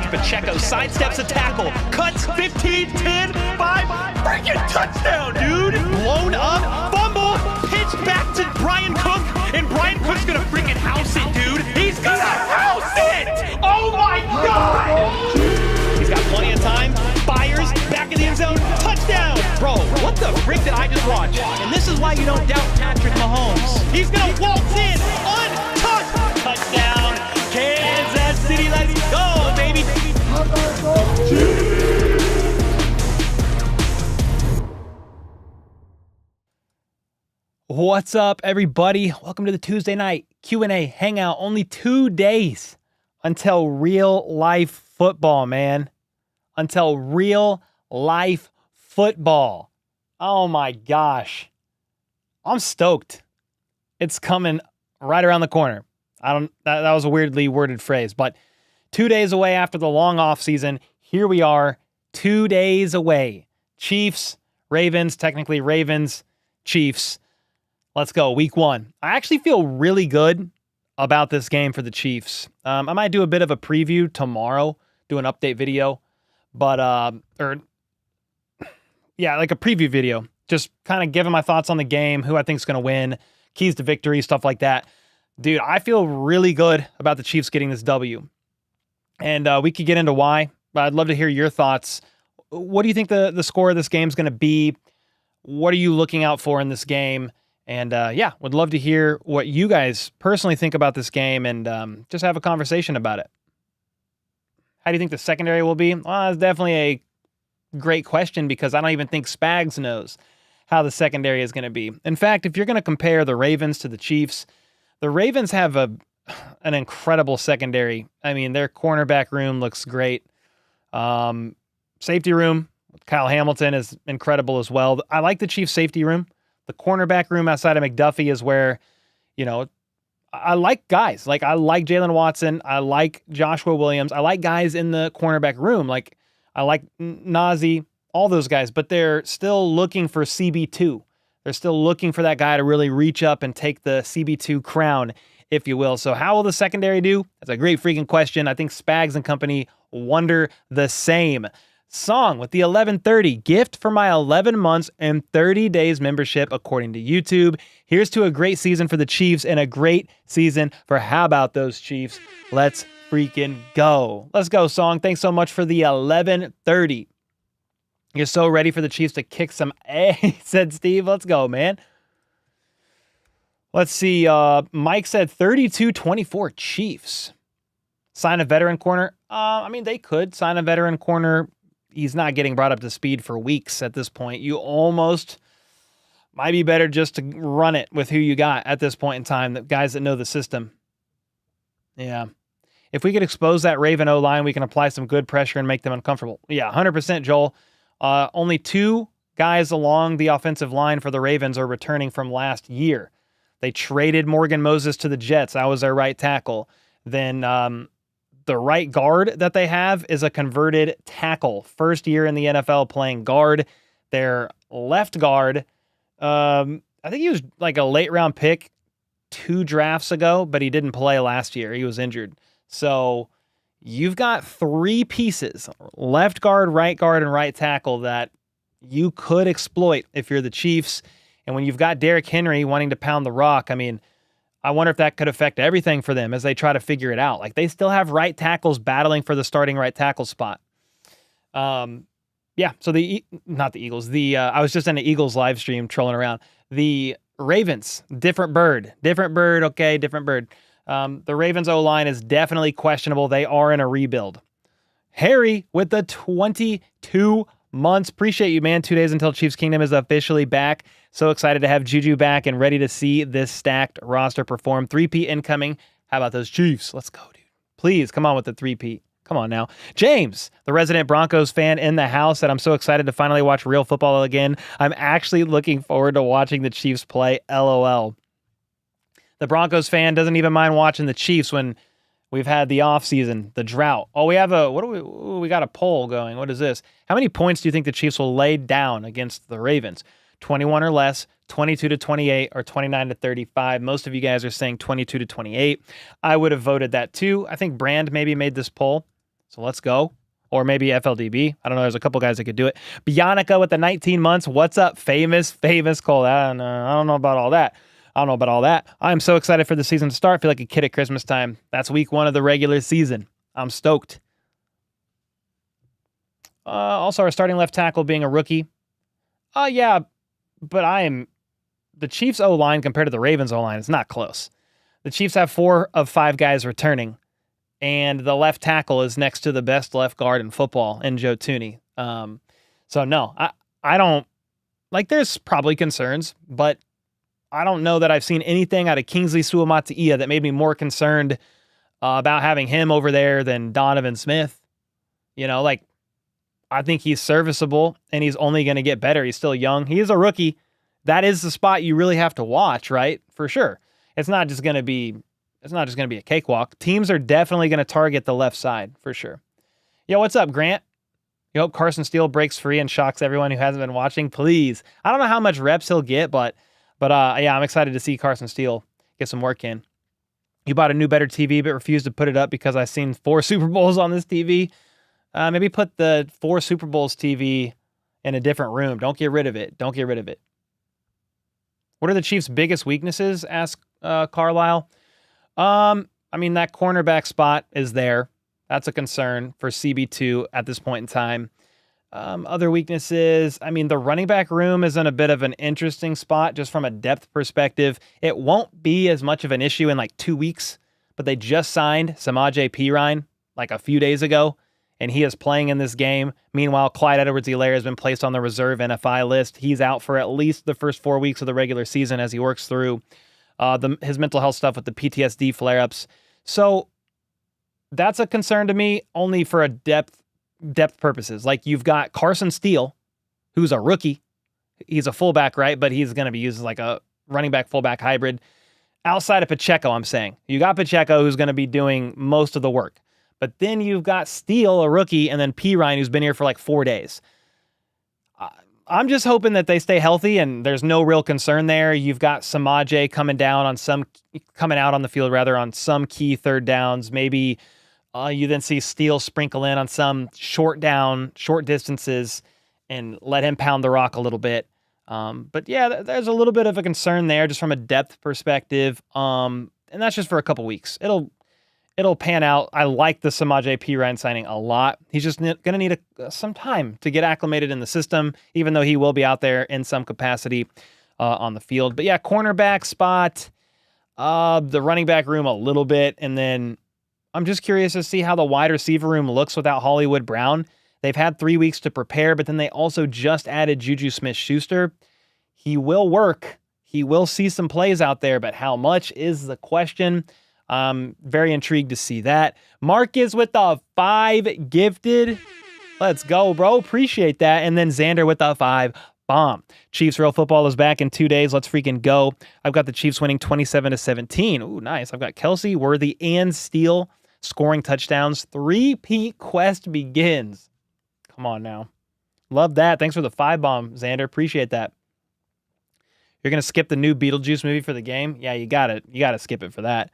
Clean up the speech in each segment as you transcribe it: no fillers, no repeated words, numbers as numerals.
handoff to Pacheco, sidesteps a tackle, cuts 15, 10, 5, freaking touchdown, dude! Blown up, fumble, pitch back to Brian Cook, and Brian Cook's gonna freaking house it, dude! He's gonna house it! Oh my God! He's got plenty of time, fires, back in the end zone, touchdown! Bro, what the frick did I just watch? And this is why you don't doubt Patrick Mahomes. He's gonna waltz in, untouched, touchdown, Kansas City, let's go, baby! What's up, everybody? Welcome to the Tuesday night Q&A Hangout. Only 2 days until real life football, man. Until real life football. Oh my gosh. I'm stoked. It's coming right around the corner. That was a weirdly worded phrase, but 2 days away after the long off season, here we are, 2 days away. Chiefs, Ravens, technically Ravens, Chiefs. Let's go, week one. I actually feel really good about this game for the Chiefs. I might do a bit of a preview tomorrow, do an update video, but, like a preview video, just kind of giving my thoughts on the game, who I think is going to win, keys to victory, stuff like that. Dude, I feel really good about the Chiefs getting this W. And we could get into why, but I'd love to hear your thoughts. What do you think the score of this game is going to be? What are you looking out for in this game? And would love to hear what you guys personally think about this game and just have a conversation about it. How do you think the secondary will be? Well, it's definitely a great question because I don't even think Spags knows how the secondary is going to be. In fact, if you're going to compare the Ravens to the Chiefs, the Ravens have an incredible secondary. I mean, their cornerback room looks great. Safety room, Kyle Hamilton is incredible as well. I like the Chiefs safety room. The cornerback room outside of McDuffie is where, I like guys. Like, I like Jalen Watson. I like Joshua Williams. I like guys in the cornerback room. Like, I like Nazi, all those guys. But they're still looking for CB2. They're still looking for that guy to really reach up and take the CB2 crown, if you will. So how will the secondary do? That's a great freaking question. I think Spags and company wonder the same. Song with the 1130 gift for my 11 months and 30 days membership according to YouTube. Here's to a great season for the Chiefs and a great season for how about those Chiefs. Let's freaking go. Let's go, Song. Thanks so much for the 1130. You're so ready for the Chiefs to kick some ass, said Steve. Let's go, man. Let's see. Mike said 32-24 Chiefs. Sign a veteran corner. They could sign a veteran corner. He's not getting brought up to speed for weeks at this point. You almost might be better just to run it with who you got at this point in time, the guys that know the system. Yeah. If we could expose that Raven O-line, we can apply some good pressure and make them uncomfortable. Yeah, 100%, Joel. Only 2 guys along the offensive line for the Ravens are returning from last year. They traded Morgan Moses to the Jets. That was their right tackle. Then the right guard that they have is a converted tackle. First year in the NFL playing guard. Their left guard, I think he was like a late round pick 2 drafts ago, but he didn't play last year. He was injured. So you've got 3 pieces, left guard, and right tackle that you could exploit if you're the Chiefs. And when you've got Derrick Henry wanting to pound the rock, I wonder if that could affect everything for them as they try to figure it out. Like, they still have right tackles battling for the starting right tackle spot. So not the Eagles. I was just in the Eagles live stream trolling around. The Ravens, different bird. Okay, different bird. The Ravens O-line is definitely questionable. They are in a rebuild. Harry with the 22 months. Appreciate you, man. 2 days until Chiefs Kingdom is officially back. So excited to have Juju back and ready to see this stacked roster perform. 3P incoming. How about those Chiefs? Let's go, dude. Please, come on with the 3P. Come on now. James, the resident Broncos fan in the house, said, I'm so excited to finally watch real football again. I'm actually looking forward to watching the Chiefs play. LOL. The Broncos fan doesn't even mind watching the Chiefs when we've had the offseason, the drought. Oh, we have we got a poll going. What is this? How many points do you think the Chiefs will lay down against the Ravens? 21 or less, 22-28, or 29-35. Most of you guys are saying 22-28. I would have voted that too. I think Brand maybe made this poll. So let's go. Or maybe FLDB. I don't know. There's a couple guys that could do it. Bionica with the 19 months. What's up, famous Cole? I don't know about all that. I'm so excited for the season to start. I feel like a kid at Christmas time. That's week 1 of the regular season. I'm stoked. Also, our starting left tackle being a rookie. Yeah, but the Chiefs O-line compared to the Ravens O-line is not close. The Chiefs have 4 of 5 guys returning, and the left tackle is next to the best left guard in football in Joe Thuney. So no, I don't, like, there's probably concerns, but I don't know that I've seen anything out of Kingsley Suamataia that made me more concerned about having him over there than Donovan Smith. I think he's serviceable, and he's only going to get better. He's still young. He is a rookie. That is the spot you really have to watch, right? For sure. It's not just going to be a cakewalk. Teams are definitely going to target the left side, for sure. Yo, what's up, Grant? You hope Carson Steele breaks free and shocks everyone who hasn't been watching, please. I don't know how much reps he'll get, but yeah, I'm excited to see Carson Steele get some work in. You bought a new, better TV, but refused to put it up because I've seen 4 Super Bowls on this TV. Maybe put the 4 Super Bowls TV in a different room. Don't get rid of it. What are the Chiefs' biggest weaknesses? Asked Carlisle. That cornerback spot is there. That's a concern for CB2 at this point in time. Other weaknesses, the running back room is in a bit of an interesting spot just from a depth perspective. It won't be as much of an issue in like 2 weeks, but they just signed Samaje Perine like a few days ago, and he is playing in this game. Meanwhile, Clyde Edwards-Helaire has been placed on the reserve NFI list. He's out for at least the first 4 weeks of the regular season as he works through his mental health stuff with the PTSD flare-ups. So that's a concern to me, only for a depth purposes. Like, you've got Carson Steele, who's a rookie. He's a fullback, right? But he's going to be used as like a running back fullback hybrid. Outside of Pacheco, I'm saying. You got Pacheco, who's going to be doing most of the work. But then you've got Steele, a rookie, and then Perine, who's been here for like 4 days. I'm just hoping that they stay healthy and there's no real concern there. You've got Samaje coming out on the field on some key third downs. Maybe you then see Steele sprinkle in on some short distances and let him pound the rock a little bit. But yeah, there's a little bit of a concern there just from a depth perspective. And that's just for a couple weeks. It'll pan out. I like the Samaje Perine signing a lot. He's just going to need some time to get acclimated in the system, even though he will be out there in some capacity on the field. But yeah, cornerback spot, the running back room a little bit, and then I'm just curious to see how the wide receiver room looks without Hollywood Brown. They've had 3 weeks to prepare, but then they also just added Juju Smith-Schuster. He will work. He will see some plays out there, but how much is the question. Very intrigued to see that. Marcus with the 5 gifted. Let's go, bro. Appreciate that. And then Xander with the 5 bomb. Chiefs Real Football is back in 2 days. Let's freaking go. I've got the Chiefs winning 27-17. Ooh, nice. I've got Kelsey, Worthy, and Steele scoring touchdowns. 3-peat quest begins. Come on now. Love that. Thanks for the 5 bomb, Xander. Appreciate that. You're going to skip the new Beetlejuice movie for the game? Yeah, you got it. You got to skip it for that.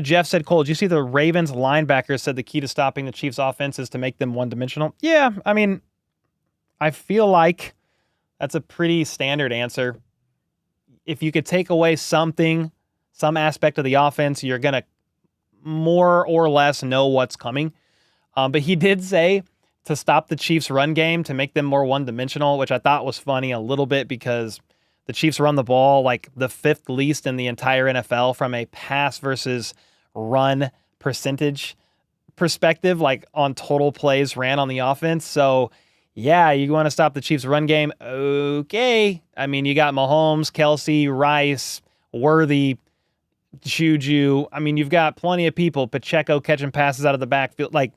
Jeff said, Cole, did you see the Ravens linebacker said the key to stopping the Chiefs offense is to make them one-dimensional? Yeah, I feel like that's a pretty standard answer. If you could take away some aspect of the offense, you're going to more or less know what's coming. But he did say to stop the Chiefs' run game, to make them more one-dimensional, which I thought was funny a little bit because the Chiefs run the ball like the 5th least in the entire NFL from a pass versus run percentage perspective, like on total plays ran on the offense. So, yeah, you want to stop the Chiefs' run game? Okay. You got Mahomes, Kelsey, Rice, Worthy, Juju. You've got plenty of people. Pacheco catching passes out of the backfield. Like,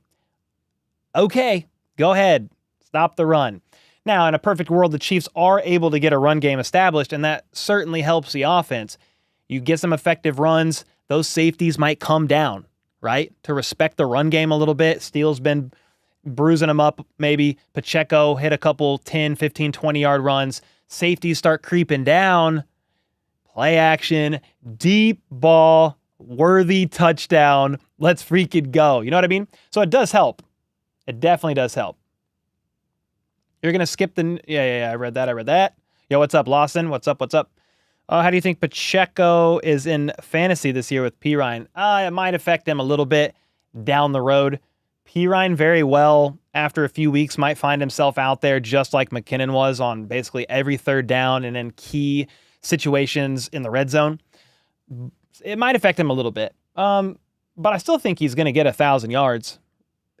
okay, go ahead. Stop the run. Now, in a perfect world, the Chiefs are able to get a run game established, and that certainly helps the offense. You get some effective runs, those safeties might come down, right? To respect the run game a little bit. Steele's been bruising them up, maybe. Pacheco hit a couple 10, 15, 20-yard runs. Safeties start creeping down. Play action, deep ball, Worthy touchdown. Let's freaking go. You know what I mean? So it does help. It definitely does help. You're going to skip the... Yeah, I read that. Yo, what's up, Lawson? What's up? How do you think Pacheco is in fantasy this year with Pirine? It might affect him a little bit down the road. Pirine very well, after a few weeks, might find himself out there just like McKinnon was on basically every third down and in key situations in the red zone. It might affect him a little bit. But I still think he's going to get 1,000 yards.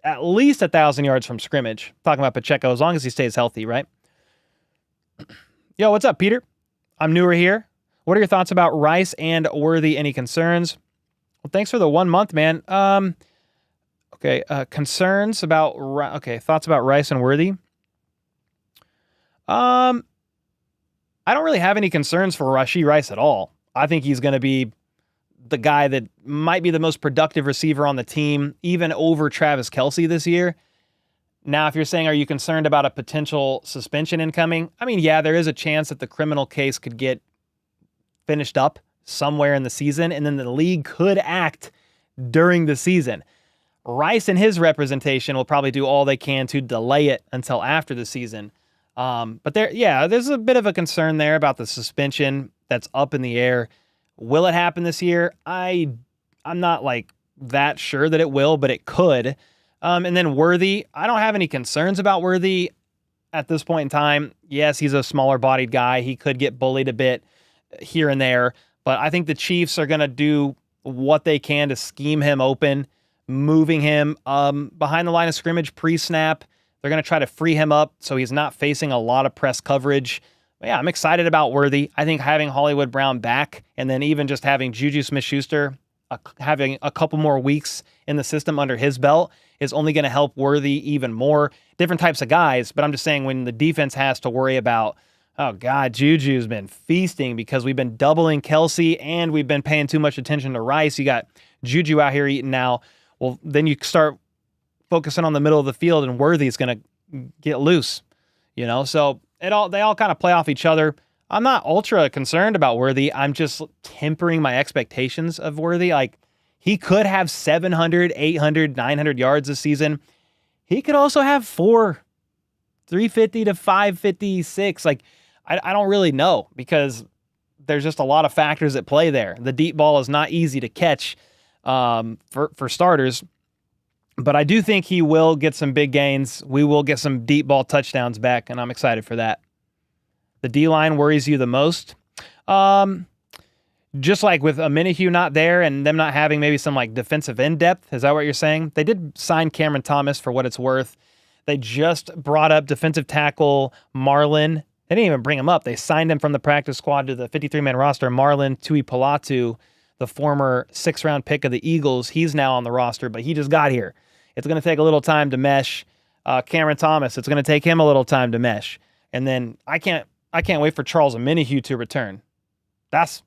At least 1,000 yards from scrimmage. Talking about Pacheco, as long as he stays healthy, right? Yo, what's up, Peter? I'm newer here. What are your thoughts about Rice and Worthy? Any concerns? Well, thanks for the 1 month, man. Concerns about... thoughts about Rice and Worthy? I don't really have any concerns for Rashee Rice at all. I think he's going to be the guy that might be the most productive receiver on the team, even over Travis Kelce this year. Now, if you're saying, are you concerned about a potential suspension incoming? I mean, yeah, there is a chance that the criminal case could get finished up somewhere in the season, and then the league could act during the season. Rice and his representation will probably do all they can to delay it until after the season. But there's a bit of a concern there about the suspension that's up in the air. Will it happen this year? I'm not like that sure that it will, but it could. And then Worthy, I don't have any concerns about Worthy at this point in time. Yes, he's a smaller bodied guy. He could get bullied a bit here and there, but I think the Chiefs are going to do what they can to scheme him open, moving him behind the line of scrimmage pre-snap. They're going to try to free him up so he's not facing a lot of press coverage. But yeah, I'm excited about Worthy. I think having Hollywood Brown back and then even just having Juju Smith-Schuster having a couple more weeks in the system under his belt is only going to help Worthy even more. Different types of guys, but I'm just saying when the defense has to worry about, oh God, Juju's been feasting because we've been doubling Kelsey and we've been paying too much attention to Rice. You got Juju out here eating now. Well, then you start focusing on the middle of the field and Worthy's going to get loose, So they all kind of play off each other. I'm not ultra concerned about Worthy. I'm just tempering my expectations of Worthy. Like, he could have 700, 800, 900 yards this season. He could also have 350 to 556. Like, I don't really know because there's just a lot of factors at play there. The deep ball is not easy to catch for starters. But I do think he will get some big gains. We will get some deep ball touchdowns back, and I'm excited for that. The D-line worries you the most. Just like with Omenihu not there and them not having maybe some like defensive end depth. Is that what you're saying? They did sign Cameron Thomas for what it's worth. They just brought up defensive tackle Marlon. They didn't even bring him up. They signed him from the practice squad to the 53-man roster. Marlon Tuipolatu, the former 6th-round pick of the Eagles, he's now on the roster, but he just got here. It's going to take a little time to mesh. Cameron Thomas, it's going to take him a little time to mesh. And then I can't wait for Charles Omenihu to return. That's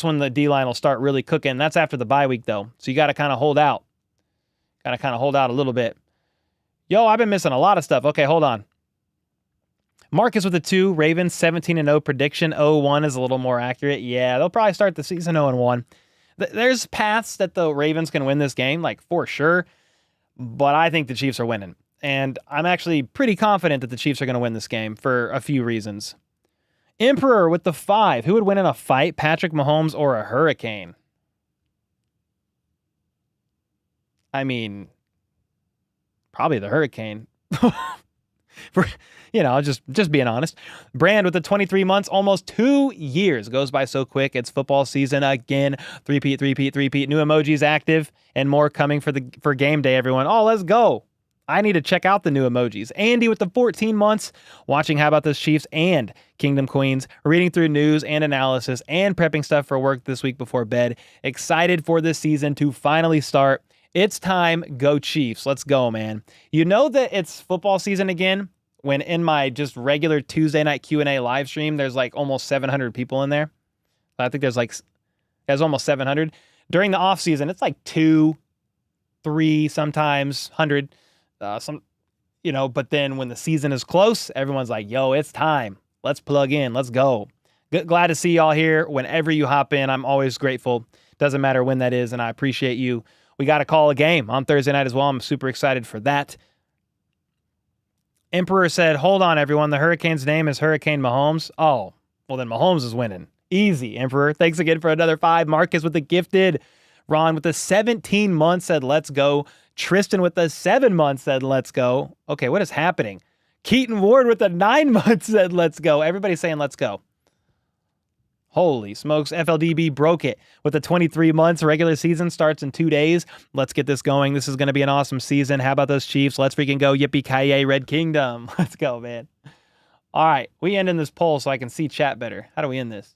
when the D-line will start really cooking. That's after the bye week, though. So you got to kind of hold out. Got to kind of hold out a little bit. Yo, I've been missing a lot of stuff. Okay, hold on. Marcus with a 2. Ravens 17-0 prediction. 0-1 is a little more accurate. Yeah, they'll probably start the season 0-1. There's paths that the Ravens can win this game, like for sure. But I think the Chiefs are winning. And I'm actually pretty confident that the Chiefs are going to win this game for a few reasons. Emperor with the 5. Who would win in a fight, Patrick Mahomes or a Hurricane? I mean, probably the Hurricane. Just being honest. Brand with the 23 months, almost 2 years. Goes by so quick. It's football season again. Three-peat. New emojis active and more coming for game day, everyone. Oh, let's go. I need to check out the new emojis. Andy with the 14 months, watching How About This Chiefs and Kingdom Queens, reading through news and analysis and prepping stuff for work this week before bed. Excited for this season to finally start. It's time. Go Chiefs. Let's go, man. You know that it's football season again when in my just regular Tuesday night Q&A live stream, there's like almost 700 people in there. I think there's almost 700. During the off season, it's like 2, 3, sometimes 100. But then when the season is close, everyone's like, yo, it's time. Let's plug in. Let's go. Glad to see y'all here. Whenever you hop in, I'm always grateful. Doesn't matter when that is, and I appreciate you we got to call a game on Thursday night as well. I'm super excited for that. Emperor said, hold on, everyone. The Hurricane's name is Hurricane Mahomes. Oh, well, then Mahomes is winning. Easy, Emperor. Thanks again for another 5. Marcus with the gifted. Ron with the 17 months said, let's go. Tristan with the 7 months said, let's go. Okay, what is happening? Keaton Ward with the 9 months said, let's go. Everybody's saying, let's go. Holy smokes. FLDB broke it with the 23 months. Regular season starts in 2 days. Let's get this going. This is going to be an awesome season. How about those Chiefs? Let's freaking go. Yippee-ki-yay, Red Kingdom. Let's go, man. All right, we end in this poll so I can see chat better. How do we end this?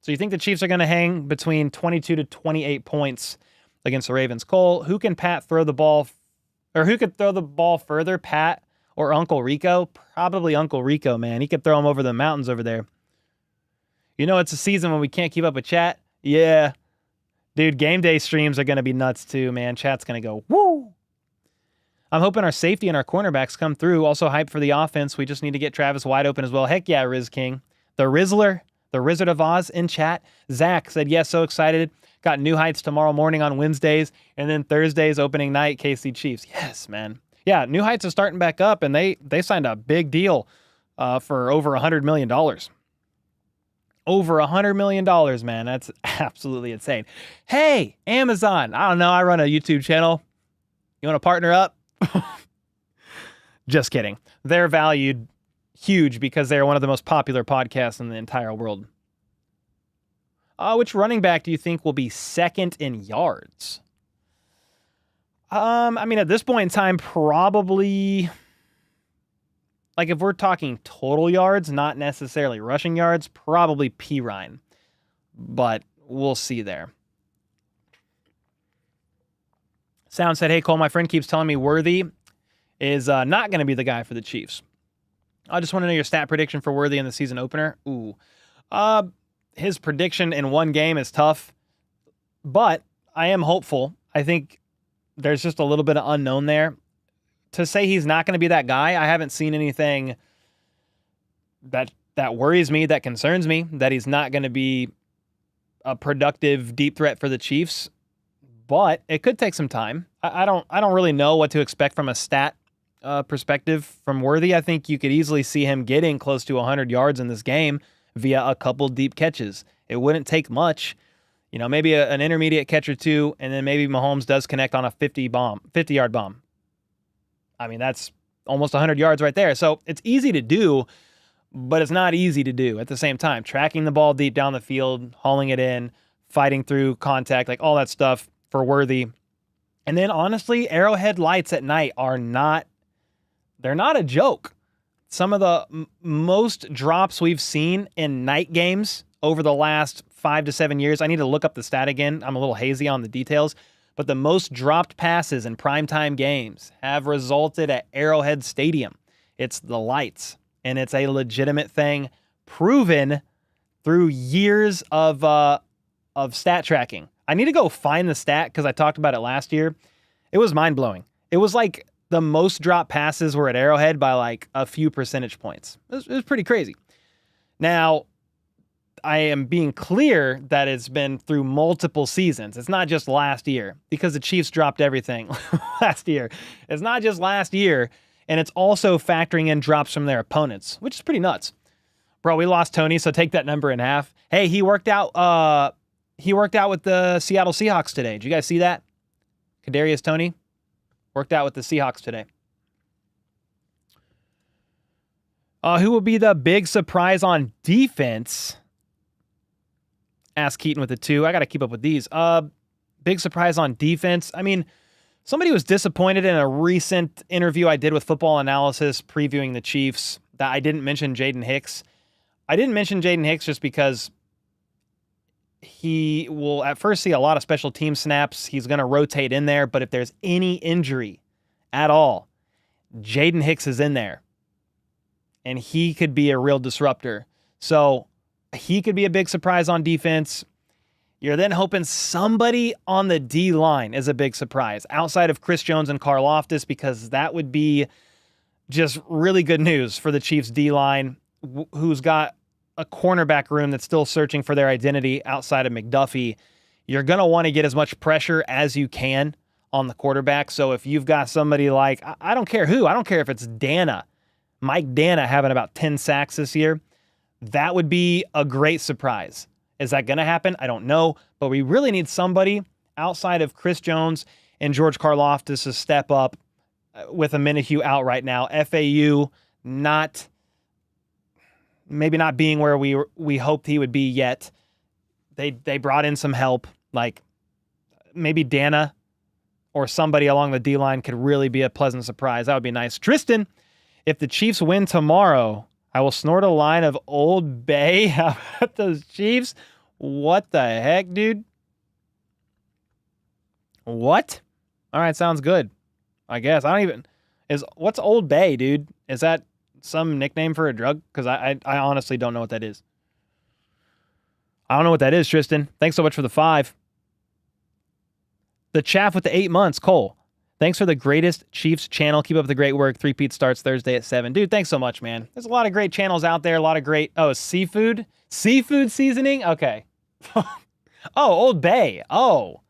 So you think the Chiefs are going to hang between 22 to 28 points against the Ravens? Cole, who can Pat throw the ball, or who could throw the ball further, Pat or Uncle Rico? Probably Uncle Rico, man. He could throw him over the mountains over there. You know it's a season when we can't keep up with chat? Yeah. Dude, game day streams are going to be nuts too, man. Chat's going to go, woo! I'm hoping our safety and our cornerbacks come through. Also hyped for the offense. We just need to get Travis wide open as well. Heck yeah, Riz King. The Rizzler, the Wizard of Oz in chat. Zach said, yes, so excited. Got New Heights tomorrow morning on Wednesdays. And then Thursday's opening night, KC Chiefs. Yes, man. Yeah, New Heights is starting back up, and they signed a big deal for over $100 million. Over $100 million, man. That's absolutely insane. Hey, Amazon. I don't know. I run a YouTube channel. You want to partner up? Just kidding. They're valued huge because they're one of the most popular podcasts in the entire world. Which running back do you think will be second in yards? I mean, at this point in time, probably, like if we're talking total yards, not necessarily rushing yards, probably P. Ryan. But we'll see there. Sound said, hey, Cole, my friend keeps telling me Worthy is not going to be the guy for the Chiefs. I just want to know your stat prediction for Worthy in the season opener. Ooh. His prediction in one game is tough, but I am hopeful. I think there's just a little bit of unknown there. To say he's not going to be that guy, I haven't seen anything that worries me, that concerns me, that he's not going to be a productive deep threat for the Chiefs. But it could take some time. I don't really know what to expect from a stat perspective from Worthy. I think you could easily see him getting close to 100 yards in this game via a couple deep catches. It wouldn't take much. You know, maybe an intermediate catch or two, and then maybe Mahomes does connect on a 50-yard bomb. I mean, that's almost 100 yards right there. So it's easy to do, but it's not easy to do at the same time. Tracking the ball deep down the field, hauling it in, fighting through contact, like all that stuff for Worthy. And then honestly, Arrowhead lights at night they're not a joke. Some of the most drops we've seen in night games over the last 5 to 7 years. I need to look up the stat again. I'm a little hazy on the details, but the most dropped passes in primetime games have resulted at Arrowhead Stadium. It's the lights, and it's a legitimate thing proven through years of stat tracking. I need to go find the stat because I talked about it last year. It was mind-blowing. It was like the most dropped passes were at Arrowhead by like a few percentage points. It was pretty crazy. Now, I am being clear that it's been through multiple seasons. It's not just last year because the Chiefs dropped everything last year. It's not just last year, and it's also factoring in drops from their opponents, which is pretty nuts. Bro, we lost Tony, so take that number in half. Hey, he worked out with the Seattle Seahawks today. Did you guys see that? Kadarius Toney worked out with the Seahawks today. Who will be the big surprise on defense? Ask Keaton with the 2. I got to keep up with these. Big surprise on defense. I mean, somebody was disappointed in a recent interview I did with Football Analysis previewing the Chiefs that I didn't mention Jaden Hicks. I didn't mention Jaden Hicks just because he will at first see a lot of special team snaps. He's going to rotate in there, but if there's any injury at all, Jaden Hicks is in there, and he could be a real disruptor. So he could be a big surprise on defense. You're then hoping somebody on the D-line is a big surprise outside of Chris Jones and Karlaftis, because that would be just really good news for the Chiefs D-line, who's got a cornerback room that's still searching for their identity outside of McDuffie. you're going to want to get as much pressure as you can on the quarterback. So if you've got somebody like, I don't care who, I don't care if it's Mike Dana having about 10 sacks this year, that would be a great surprise. Is that going to happen? I don't know, but we really need somebody outside of Chris Jones and George Karlaftis to step up with a Minihue out right now. FAU maybe not being where we hoped he would be yet. They brought in some help, like maybe Dana or somebody along the D-line could really be a pleasant surprise. That would be nice. Tristan, if the Chiefs win tomorrow, I will snort a line of Old Bay. How about those Chiefs? What the heck, dude? What? All right, sounds good. I guess. What's Old Bay, dude? Is that some nickname for a drug? Because I honestly don't know what that is. I don't know what that is, Tristan. Thanks so much for the 5. The chaff with the 8 months, Cole. Thanks for the greatest Chiefs channel. Keep up the great work. 3-peat starts Thursday at 7. Dude, thanks so much, man. There's a lot of great channels out there. A lot of great... Oh, seafood? Seafood seasoning? Okay. Oh, Old Bay. Oh.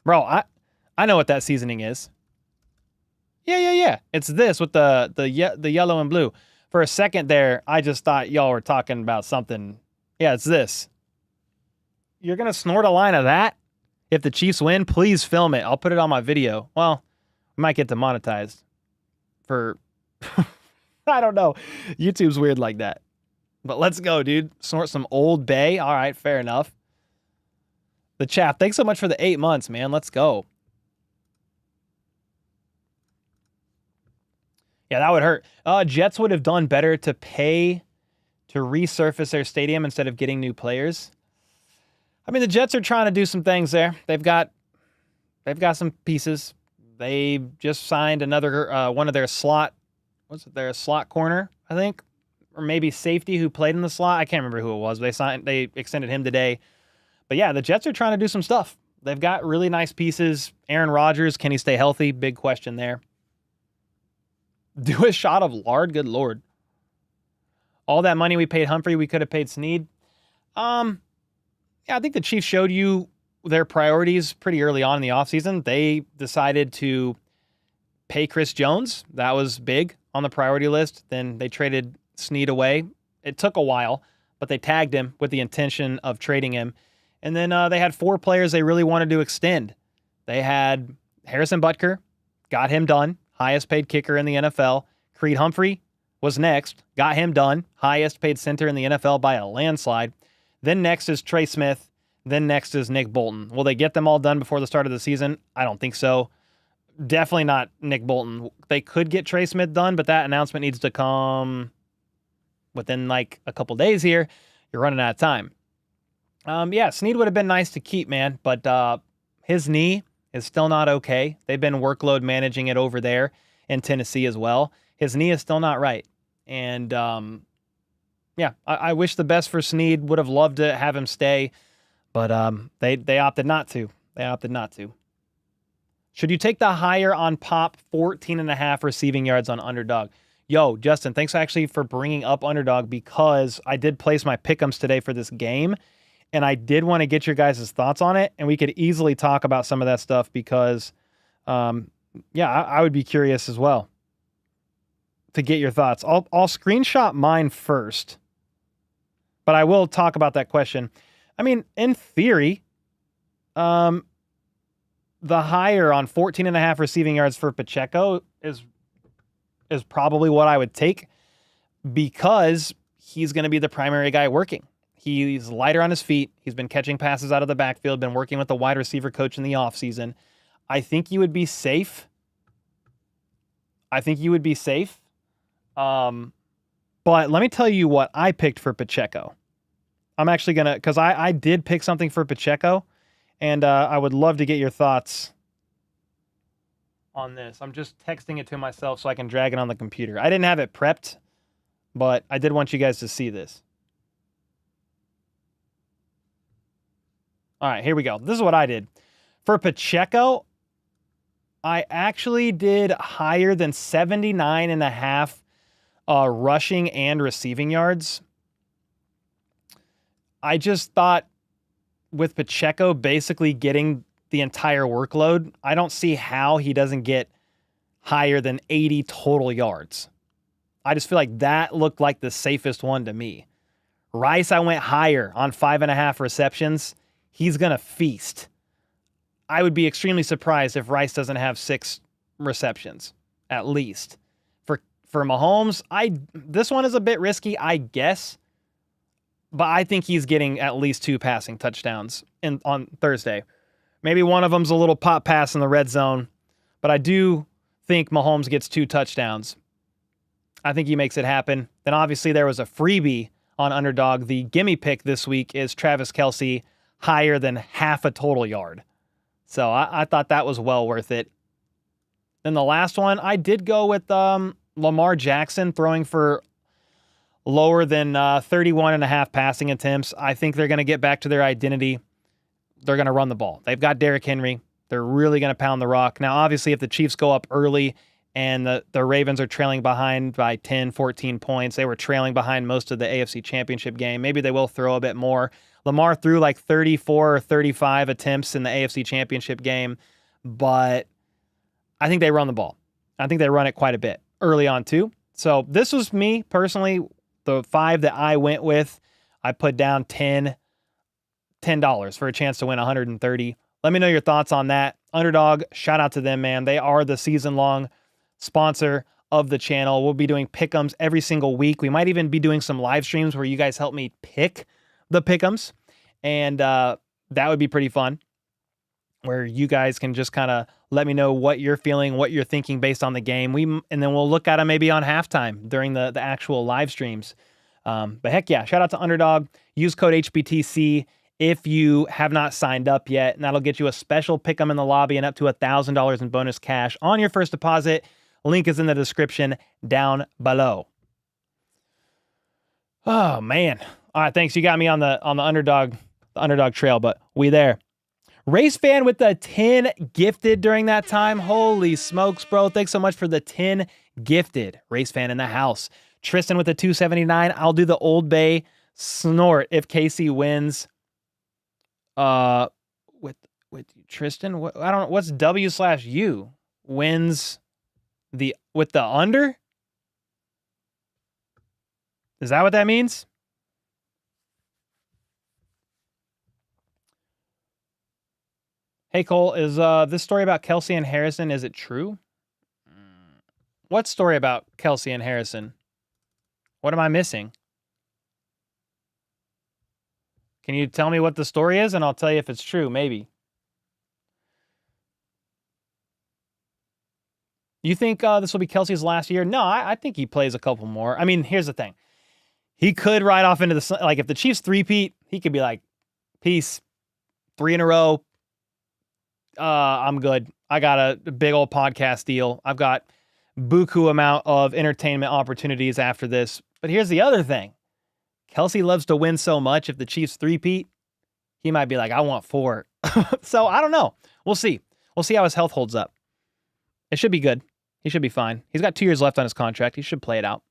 Bro, I know what that seasoning is. Yeah. It's this with the yellow and blue. For a second there, I just thought y'all were talking about something. Yeah, it's this. You're going to snort a line of that? If the Chiefs win, please film it. I'll put it on my video. Well, we might get demonetized for... I don't know. YouTube's weird like that. But let's go, dude. Snort some Old Bay. All right, fair enough. The chaff, thanks so much for the 8 months, man. Let's go. Yeah, that would hurt. Jets would have done better to pay to resurface their stadium instead of getting new players. I mean, the Jets are trying to do some things there. They've got some pieces. They just signed another one of their slot. What's it? Their slot corner, I think, or maybe safety who played in the slot. I can't remember who it was. They extended him today. But yeah, the Jets are trying to do some stuff. They've got really nice pieces. Aaron Rodgers, can he stay healthy? Big question there. Do a shot of lard? Good Lord. All that money we paid Humphrey, we could have paid Snead. Yeah, I think the Chiefs showed you their priorities pretty early on in the offseason. They decided to pay Chris Jones. That was big on the priority list. Then they traded Snead away. It took a while, but they tagged him with the intention of trading him. And then they had 4 players they really wanted to extend. They had Harrison Butker, got him done, highest paid kicker in the NFL. Creed Humphrey was next, got him done, highest paid center in the NFL by a landslide. Then next is Trey Smith. Then next is Nick Bolton. Will they get them all done before the start of the season? I don't think so. Definitely not Nick Bolton. They could get Trey Smith done, but that announcement needs to come within like a couple days here. You're running out of time. Yeah, Snead would have been nice to keep, man, but his knee is still not okay. They've been workload managing it over there in Tennessee as well. His knee is still not right. And yeah, I wish the best for Snead. Would have loved to have him stay, but they opted not to. Should you take the higher on Pop 14.5 receiving yards on Underdog? Yo, Justin, thanks actually for bringing up Underdog because I did place my pick'ems today for this game. And I did want to get your guys' thoughts on it, and we could easily talk about some of that stuff because, yeah, I would be curious as well to get your thoughts. I'll screenshot mine first, but I will talk about that question. I mean, in theory, the higher on 14.5 receiving yards for Pacheco is probably what I would take because he's going to be the primary guy working. He's lighter on his feet. He's been catching passes out of the backfield, been working with the wide receiver coach in the offseason. I think you would be safe. But let me tell you what I picked for Pacheco. I'm actually going to, because I did pick something for Pacheco, and I would love to get your thoughts on this. I'm just texting it to myself so I can drag it on the computer. I didn't have it prepped, but I did want you guys to see this. All right, here we go. This is what I did. For Pacheco, I actually did higher than 79.5 rushing and receiving yards. I just thought with Pacheco basically getting the entire workload, I don't see how he doesn't get higher than 80 total yards. I just feel like that looked like the safest one to me. Rice, I went higher on 5.5 receptions. He's going to feast. I would be extremely surprised if Rice doesn't have 6 receptions, at least. For Mahomes, this one is a bit risky, I guess, but I think he's getting at least 2 passing touchdowns on Thursday. Maybe one of them's a little pop pass in the red zone, but I do think Mahomes gets 2 touchdowns. I think he makes it happen. Then obviously there was a freebie on Underdog. The gimme pick this week is Travis Kelce higher than half a total yard. So I thought that was well worth it. Then the last one, I did go with Lamar Jackson throwing for lower than 31.5 passing attempts. I think they're going to get back to their identity. They're going to run the ball. They've got Derrick Henry. They're really going to pound the rock. Now, obviously, if the Chiefs go up early and the Ravens are trailing behind by 10, 14 points, they were trailing behind most of the AFC Championship game. Maybe they will throw a bit more. Lamar threw like 34 or 35 attempts in the AFC Championship game, but I think they run the ball. I think they run it quite a bit early on too. So this was me personally, the 5 that I went with. I put down $10 for a chance to win 130. Let me know your thoughts on that. Underdog, shout out to them, man. They are the season-long sponsor of the channel. We'll be doing pick'ems every single week. We might even be doing some live streams where you guys help me pick the pick'ems, and that would be pretty fun, where you guys can just kind of let me know what you're feeling, what you're thinking based on the game. And then we'll look at them maybe on halftime during the actual live streams. But heck yeah, shout out to Underdog. Use code HBTC if you have not signed up yet, and that'll get you a special pick'em in the lobby and up to $1,000 in bonus cash on your first deposit. Link is in the description down below. Oh man. All right, thanks. You got me on the underdog trail, but we there. Race fan with the 10 gifted during that time. Holy smokes, bro. Thanks so much for the 10 gifted. Race fan in the house. Tristan with the 279. I'll do the Old Bay snort if Casey wins. With Tristan, I don't know what's W/U wins with the under. Is that what that means? Hey Cole, is this story about Kelsey and Harrison, is it true? What story about Kelsey and Harrison? What am I missing? Can you tell me what the story is, and I'll tell you if it's true, maybe. You think this will be Kelsey's last year? No, I think he plays a couple more. I mean, here's the thing. He could ride off into the... Like, if the Chiefs three-peat, he could be like, peace, 3 in a row. I'm good. I got a big old podcast deal. I've got buku amount of entertainment opportunities after this. But here's the other thing. Kelsey loves to win so much. If the Chiefs three-peat, he might be like, I want 4. So I don't know. We'll see. We'll see how his health holds up. It should be good. He should be fine. He's got 2 years left on his contract. He should play it out.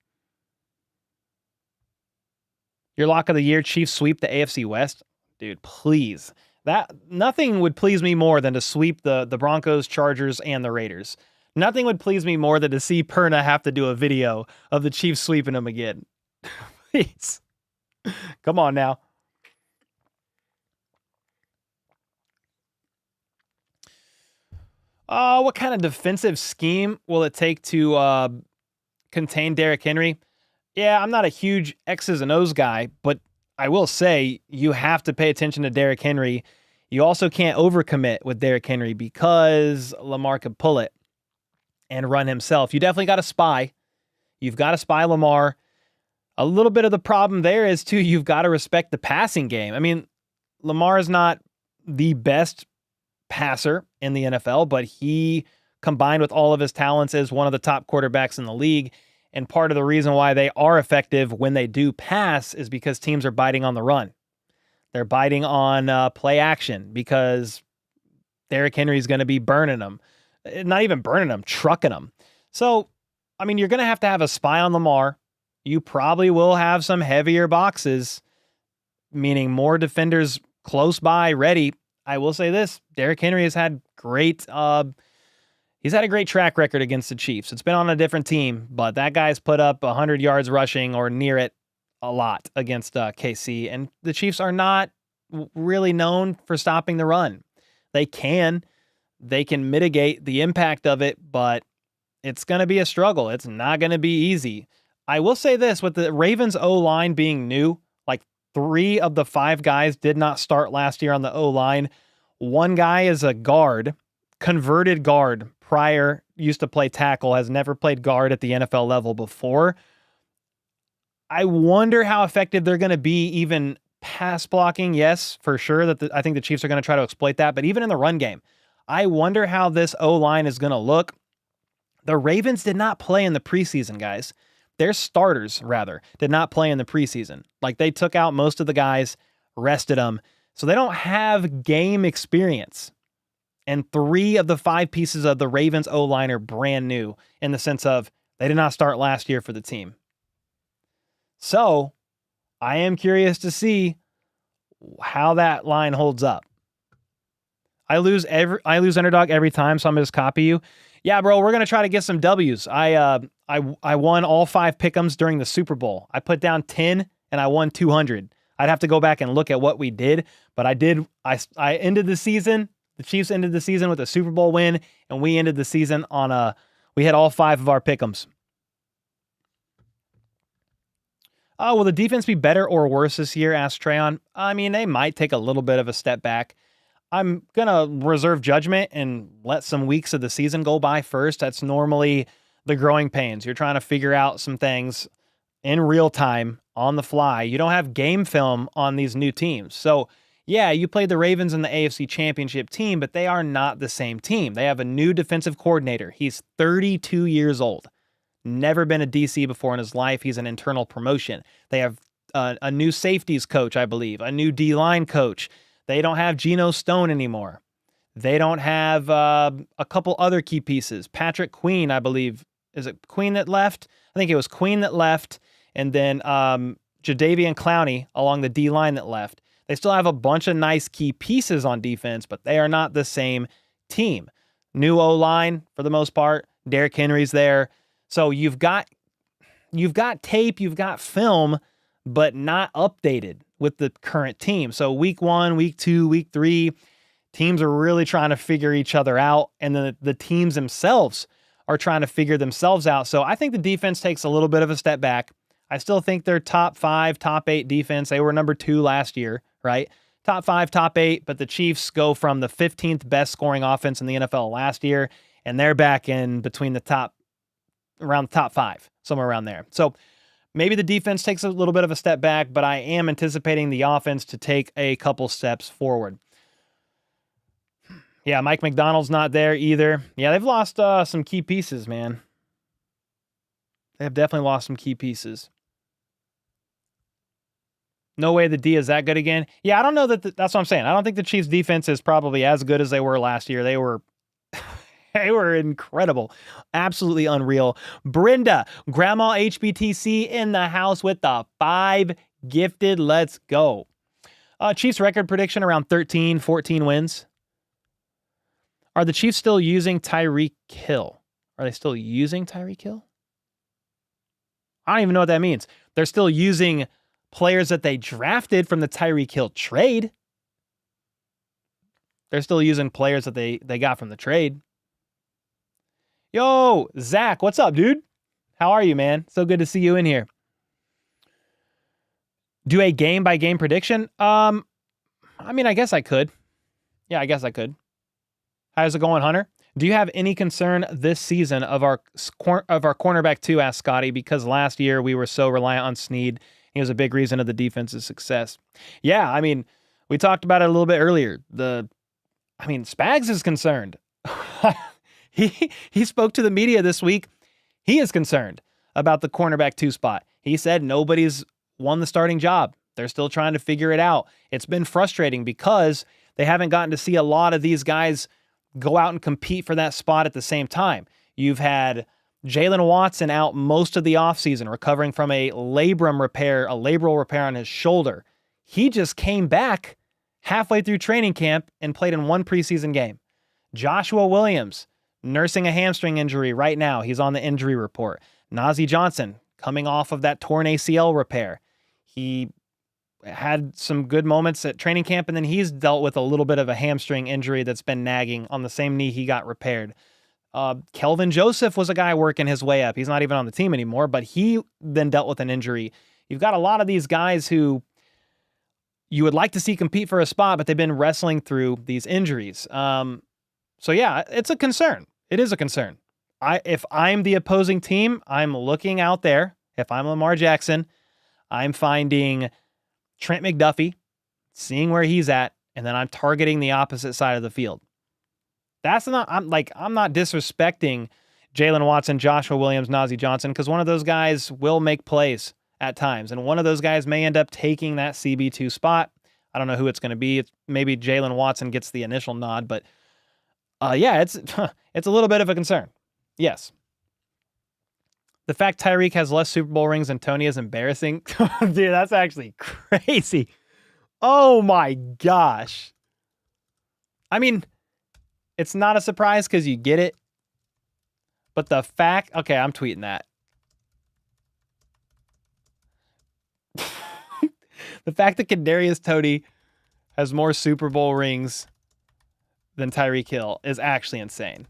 Your lock of the year, Chiefs sweep the AFC West. Dude, please. Nothing would please me more than to sweep the Broncos, Chargers, and the Raiders. Nothing would please me more than to see Perna have to do a video of the Chiefs sweeping them again. Please. Come on now. What kind of defensive scheme will it take to contain Derrick Henry? Yeah, I'm not a huge X's and O's guy, but I will say you have to pay attention to Derrick Henry. You also can't overcommit with Derrick Henry because Lamar could pull it and run himself. You definitely got to spy. You've got to spy Lamar. A little bit of the problem there is, too, you've got to respect the passing game. I mean, Lamar is not the best passer in the NFL, but he, combined with all of his talents, is one of the top quarterbacks in the league. And part of the reason why they are effective when they do pass is because teams are biting on the run. They're biting on play action because Derrick Henry is going to be burning them. Not even burning them, trucking them. So, I mean, you're going to have a spy on Lamar. You probably will have some heavier boxes, meaning more defenders close by, ready. I will say this, Derrick Henry has had he's had a great track record against the Chiefs. It's been on a different team, but that guy's put up 100 yards rushing or near it a lot against KC, and the Chiefs are not really known for stopping the run. They can mitigate the impact of it, but it's going to be a struggle. It's not going to be easy. I will say this, with the Ravens O-line being new, like 3 of the 5 guys did not start last year on the O-line. One guy is a guard, converted guard, prior, used to play tackle, has never played guard at the NFL level before. I wonder how effective they're going to be even pass blocking. Yes, for sure. I think the Chiefs are going to try to exploit that. But even in the run game, I wonder how this O-line is going to look. The Ravens did not play in the preseason, guys. Their starters, rather, did not play in the preseason. Like, they took out most of the guys, rested them. So they don't have game experience. And 3 of the 5 pieces of the Ravens O-line are brand new in the sense of they did not start last year for the team. So I am curious to see how that line holds up. I lose Underdog every time, so I'm going to just copy you. Yeah, bro, we're going to try to get some W's. I won all 5 pick'ems during the Super Bowl. I put down 10 and I won 200. I'd have to go back and look at what we did, but I ended the season. The Chiefs ended the season with a Super Bowl win, and we ended the season on we had all 5 of our pick'ems. Will the defense be better or worse this year? Asked Treyon. I mean, they might take a little bit of a step back. I'm going to reserve judgment and let some weeks of the season go by first. That's normally the growing pains. You're trying to figure out some things in real time on the fly. You don't have game film on these new teams. So, yeah, you played the Ravens in the AFC Championship team, but they are not the same team. They have a new defensive coordinator. He's 32 years old. Never been a DC before in his life. He's an internal promotion. They have a new safeties coach, I believe, a new D-line coach. They don't have Geno Stone anymore. They don't have a couple other key pieces. Patrick Queen, I believe. Is it Queen that left? I think it was Queen that left, and then Jadeveon Clowney along the D-line that left. They still have a bunch of nice key pieces on defense, but they are not the same team. New O-line for the most part. Derrick Henry's there. So you've got tape, you've got film, but not updated with the current team. So week 1, week 2, week 3, teams are really trying to figure each other out, and then the teams themselves are trying to figure themselves out. So I think the defense takes a little bit of a step back. I still think they're top 5, top 8 defense. They were number 2 last year, right? Top 5, top 8, but the Chiefs go from the 15th best scoring offense in the NFL last year, and they're back in between around the top 5, somewhere around there. So maybe the defense takes a little bit of a step back, but I am anticipating the offense to take a couple steps forward. Yeah, Mike McDonald's not there either. Yeah, they've lost some key pieces, man. They have definitely lost some key pieces. No way the D is that good again. Yeah, I don't know that's what I'm saying. I don't think the Chiefs defense is probably as good as they were last year. They were incredible. Absolutely unreal. Brenda, Grandma HBTC in the house with the 5 gifted. Let's go. Chiefs record prediction around 13, 14 wins. Are the Chiefs still using Tyreek Hill? Are they still using Tyreek Hill? I don't even know what that means. They're still using players that they drafted from the Tyreek Hill trade. They're still using players that they got from the trade. Yo, Zach, what's up, dude? How are you, man? So good to see you in here. Do a game-by-game prediction? I mean, I guess I could. Yeah, I guess I could. How's it going, Hunter? Do you have any concern this season of our cornerback 2, asked Scotty, because last year we were so reliant on Snead. He was a big reason of the defense's success. Yeah, I mean, we talked about it a little bit earlier. Spags is concerned. He spoke to the media this week. He is concerned about the cornerback 2 spot. He said nobody's won the starting job. They're still trying to figure it out. It's been frustrating because they haven't gotten to see a lot of these guys go out and compete for that spot at the same time. You've had Jalen Watson out most of the offseason, recovering from a labral repair on his shoulder. He just came back halfway through training camp and played in one preseason game. Joshua Williams, nursing a hamstring injury right now. He's on the injury report. Najee Johnson, coming off of that torn ACL repair. He had some good moments at training camp, and then he's dealt with a little bit of a hamstring injury that's been nagging on the same knee he got repaired. Kelvin Joseph was a guy working his way up. He's not even on the team anymore, but he then dealt with an injury. You've got a lot of these guys who you would like to see compete for a spot, but they've been wrestling through these injuries. So yeah, it's a concern. It is a concern. If I'm the opposing team, I'm looking out there. If I'm Lamar Jackson, I'm finding Trent McDuffie, seeing where he's at, and then I'm targeting the opposite side of the field. I'm not disrespecting Jalen Watson, Joshua Williams, Najee Johnson, because one of those guys will make plays at times, and one of those guys may end up taking that CB2 spot. I don't know who it's going to be. Maybe Jalen Watson gets the initial nod, but yeah, it's a little bit of a concern. Yes. The fact Tyreek has less Super Bowl rings than Tony is embarrassing. Dude, that's actually crazy. Oh my gosh. I mean, it's not a surprise because you get it. But the fact, okay, I'm tweeting that. The fact that Kadarius Toney has more Super Bowl rings than Tyreek Hill is actually insane.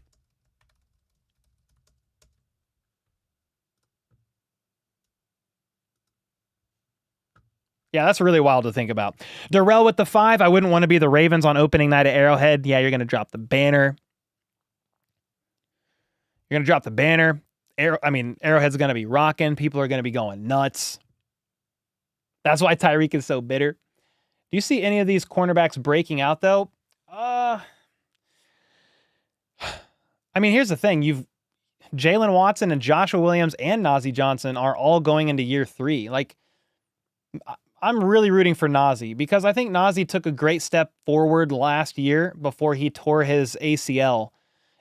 Yeah, that's really wild to think about. Darrell with the 5. I wouldn't want to be the Ravens on opening night at Arrowhead. Yeah, you're going to drop the banner. You're going to drop the banner. Arrowhead's going to be rocking. People are going to be going nuts. That's why Tyreek is so bitter. Do you see any of these cornerbacks breaking out, though? Here's the thing. You've Jalen Watson and Joshua Williams and Najee Johnson are all going into year 3. Like, I'm really rooting for Najee because I think Najee took a great step forward last year before he tore his ACL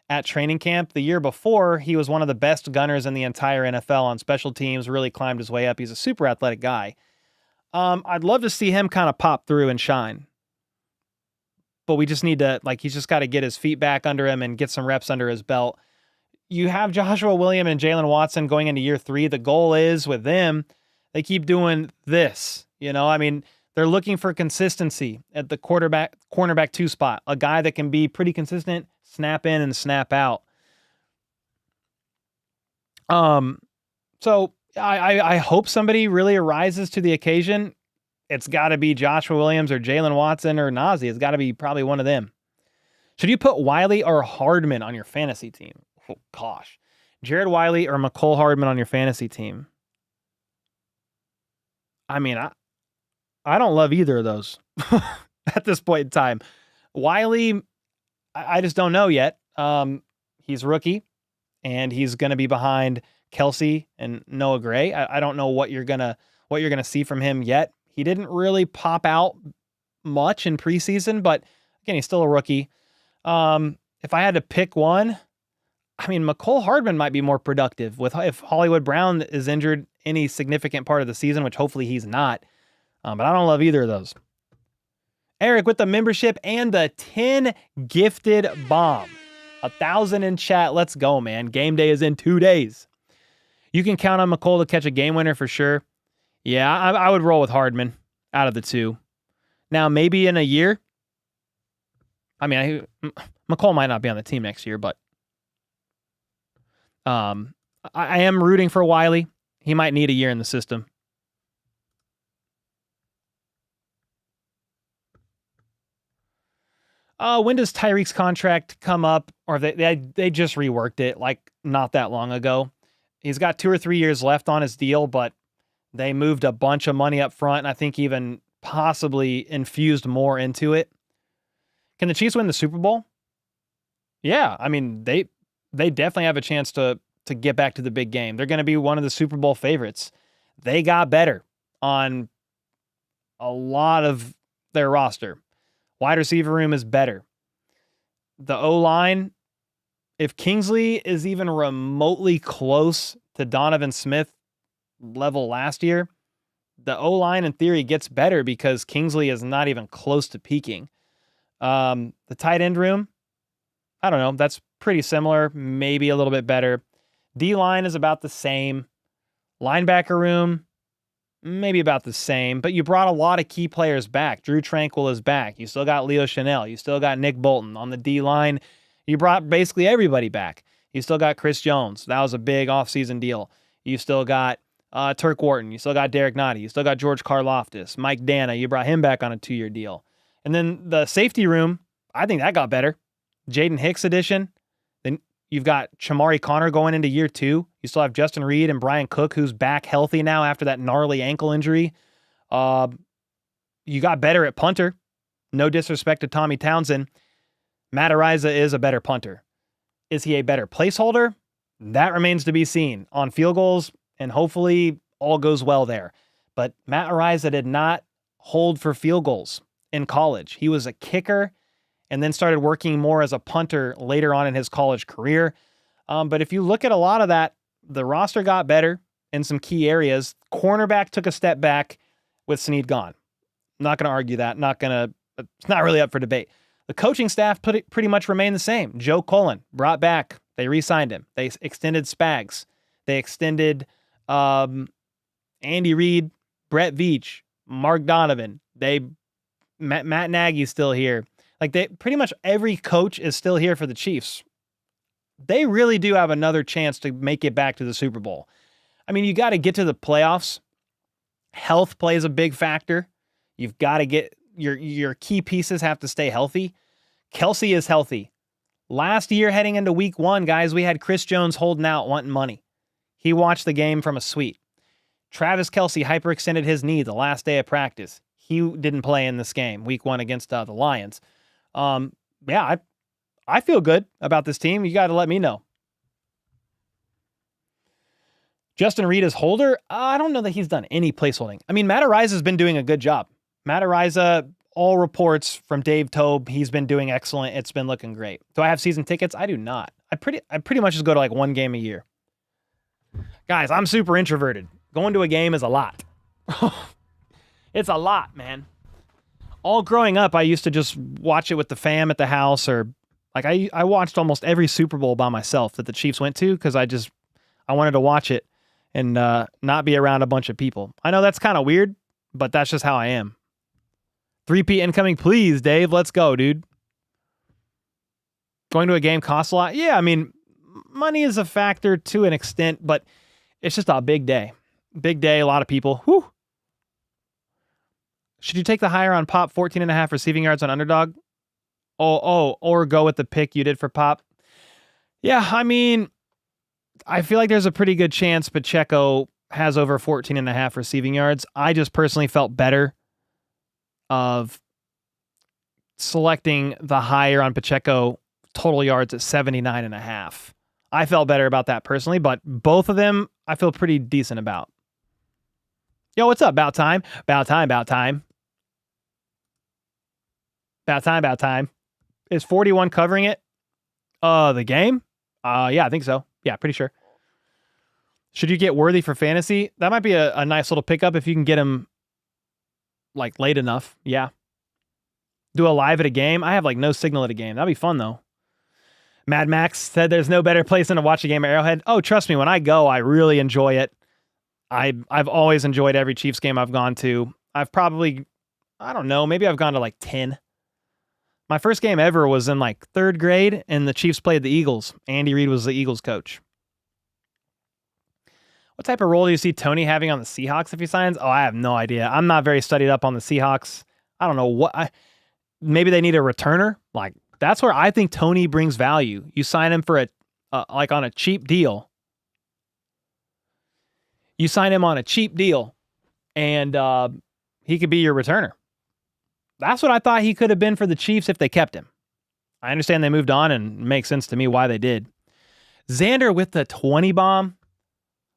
at training camp. The year before, he was one of the best gunners in the entire NFL on special teams, really climbed his way up. He's a super athletic guy. I'd love to see him kind of pop through and shine. But we just need to, he's just got to get his feet back under him and get some reps under his belt. You have Joshua Williams and Jalen Watson going into year 3. The goal is with them, they keep doing this. They're looking for consistency at the cornerback 2 spot, a guy that can be pretty consistent, snap in and snap out. So I hope somebody really arises to the occasion. It's got to be Joshua Williams or Jalen Watson or Najee. It's got to be probably one of them. Should you put Wiley or Hardman on your fantasy team? Oh, gosh. Jared Wiley or McCole Hardman on your fantasy team? I don't love either of those at this point in time. Wiley, I just don't know yet. He's rookie, and he's going to be behind Kelsey and Noah Gray. I don't know what you're gonna see from him yet. He didn't really pop out much in preseason, but again, he's still a rookie. If I had to pick one, McCole Hardman might be more productive if Hollywood Brown is injured any significant part of the season, which hopefully he's not. But I don't love either of those. Eric with the membership and the 10 gifted bomb. 1,000 in chat. Let's go, man. Game day is in 2 days. You can count on McCole to catch a game winner for sure. Yeah, I would roll with Hardman out of the 2. Now, maybe in a year. McCole might not be on the team next year, but I am rooting for Wiley. He might need a year in the system. When does Tyreek's contract come up? Or they just reworked it not that long ago. He's got 2 or 3 years left on his deal, but they moved a bunch of money up front, and I think even possibly infused more into it. Can the Chiefs win the Super Bowl? Yeah, they definitely have a chance to get back to the big game. They're going to be one of the Super Bowl favorites. They got better on a lot of their roster. Wide receiver room is better. The O-line, if Kingsley is even remotely close to Donovan Smith level last year, the O-line in theory gets better because Kingsley is not even close to peaking. The tight end room, I don't know. That's pretty similar, maybe a little bit better. D-line is about the same. Linebacker room, maybe about the same, but you brought a lot of key players back. Drew Tranquil is back. You still got Leo Chanel. You still got Nick Bolton. On the D-line, you brought basically everybody back. You still got Chris Jones. That was a big offseason deal. You still got Turk Wharton. You still got Derrick Nottie. You still got George Karlaftis. Mike Dana, you brought him back on a 2-year deal. And then the safety room, I think that got better. Jaden Hicks edition. Then you've got Chamari Connor going into year 2. You still have Justin Reed and Brian Cook, who's back healthy now after that gnarly ankle injury. You got better at punter. No disrespect to Tommy Townsend. Matt Ariza is a better punter. Is he a better placeholder? That remains to be seen. On field goals, and hopefully all goes well there. But Matt Ariza did not hold for field goals in college. He was a kicker and then started working more as a punter later on in his college career. But if you look at a lot of that, the roster got better in some key areas. Cornerback took a step back with Snead gone. Not going to argue that. It's not really up for debate. The coaching staff pretty much remained the same. Joe Cullen brought back. They re-signed him. They extended Spags. They extended Andy Reid, Brett Veach, Mark Donovan. Matt Nagy's still here. Pretty much every coach is still here for the Chiefs. They really do have another chance to make it back to the Super Bowl. I mean, you got to get to the playoffs. Health plays a big factor. You've got to get your key pieces have to stay healthy. Kelsey is healthy. Last year, heading into week 1, guys, we had Chris Jones holding out, wanting money. He watched the game from a suite. Travis Kelce hyperextended his knee the last day of practice. He didn't play in this game, week 1 against the Lions. I feel good about this team. You got to let me know. Justin Reed is holder. I don't know that he's done any placeholding. I mean, Matt Ariza has been doing a good job. Matt Ariza, all reports from Dave Tobe, he's been doing excellent. It's been looking great. Do I have season tickets? I do not. I pretty much just go to like one game a year. Guys, I'm super introverted. Going to a game is a lot. It's a lot, man. All growing up, I used to just watch it with the fam at the house, or like I watched almost every Super Bowl by myself that the Chiefs went to because I wanted to watch it and not be around a bunch of people. I know that's kind of weird, but that's just how I am. 3P incoming, please, Dave. Let's go, dude. Going to a game costs a lot. Yeah, I mean, money is a factor to an extent, but it's just a big day. Big day, a lot of people. Whew. Should you take the higher on Pop 14.5 receiving yards on Underdog? Or go with the pick you did for Pop? Yeah, I mean, I feel like there's a pretty good chance Pacheco has over 14.5 receiving yards. I just personally felt better of selecting the higher on Pacheco total yards at 79.5. I felt better about that personally, but both of them I feel pretty decent about. Yo, what's up? About time. Is 41 covering it? The game? Yeah, I think so. Yeah, pretty sure. Should you get Worthy for fantasy? That might be a nice little pickup if you can get him like late enough. Yeah. Do a live at a game. I have like no signal at a game. That'd be fun though. Mad Max said there's no better place than to watch a game at Arrowhead. Oh, trust me, when I go, I really enjoy it. I've always enjoyed every Chiefs game I've gone to. I've probably, I don't know, maybe I've gone to like 10. My first game ever was in like 3rd grade, and the Chiefs played the Eagles. Andy Reid was the Eagles coach. What type of role do you see Tony having on the Seahawks if he signs? Oh, I have no idea. I'm not very studied up on the Seahawks. I don't know what. Maybe they need a returner. Like, that's where I think Tony brings value. You sign him for like on a cheap deal. You sign him on a cheap deal, and he could be your returner. That's what I thought he could have been for the Chiefs if they kept him. I understand they moved on, and it makes sense to me why they did. Xander with the 20 bomb.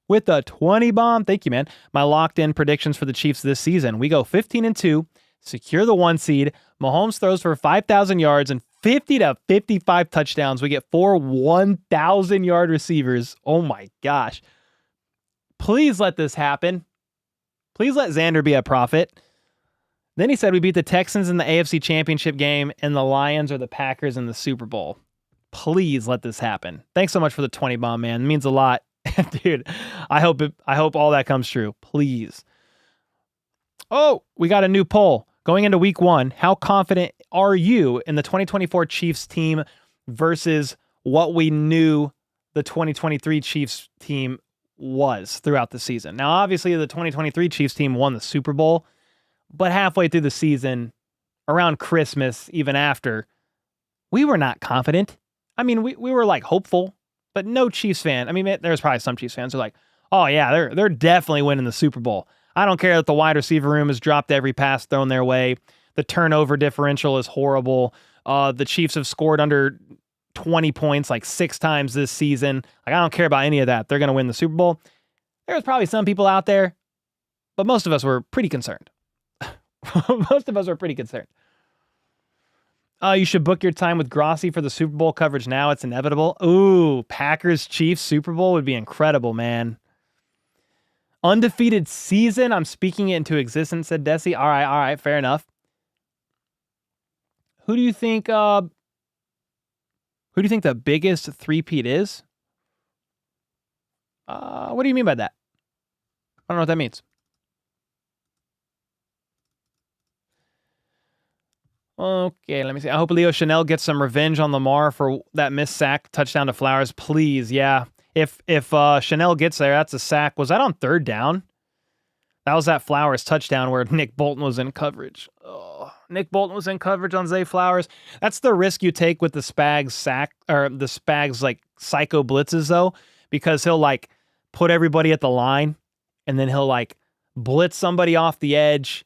Thank you, man. My locked-in predictions for the Chiefs this season. We go 15-2, secure the 1 seed. Mahomes throws for 5,000 yards and 50 to 55 touchdowns. We get 4 1,000-yard receivers. Oh, my gosh. Please let this happen. Please let Xander be a prophet. Then he said we beat the Texans in the AFC Championship game and the Lions or the Packers in the Super Bowl. Please let this happen. Thanks so much for the 20 bomb, man. It means a lot. Dude, I hope all that comes true. Please. Oh, we got a new poll. Going into week 1, how confident are you in the 2024 Chiefs team versus what we knew the 2023 Chiefs team was throughout the season? Now, obviously, the 2023 Chiefs team won the Super Bowl, but halfway through the season, around Christmas, even after, we were not confident. I mean, we were like hopeful, but no Chiefs fan. I mean, there's probably some Chiefs fans who are like, oh yeah, they're definitely winning the Super Bowl. I don't care that the wide receiver room has dropped every pass thrown their way. The turnover differential is horrible. The Chiefs have scored under 20 points like 6 times this season. Like, I don't care about any of that. They're going to win the Super Bowl. There's probably some people out there, but most of us were pretty concerned. Most of us were pretty concerned. You should book your time with Grossi for the Super Bowl coverage now. It's inevitable. Ooh, Packers Chiefs Super Bowl would be incredible, man. Undefeated season. I'm speaking it into existence, said Desi. All right, fair enough. Who do you think the biggest three-peat is? What do you mean by that? I don't know what that means. Okay, let me see. I hope Leo Chanel gets some revenge on Lamar for that missed sack touchdown to Flowers. Please, yeah. If Chanel gets there, that's a sack. Was that on 3rd down? That was that Flowers touchdown where Nick Bolton was in coverage. Oh, Nick Bolton was in coverage on Zay Flowers. That's the risk you take with the Spags sack, or the Spags like psycho blitzes though, because he'll like put everybody at the line and then he'll like blitz somebody off the edge.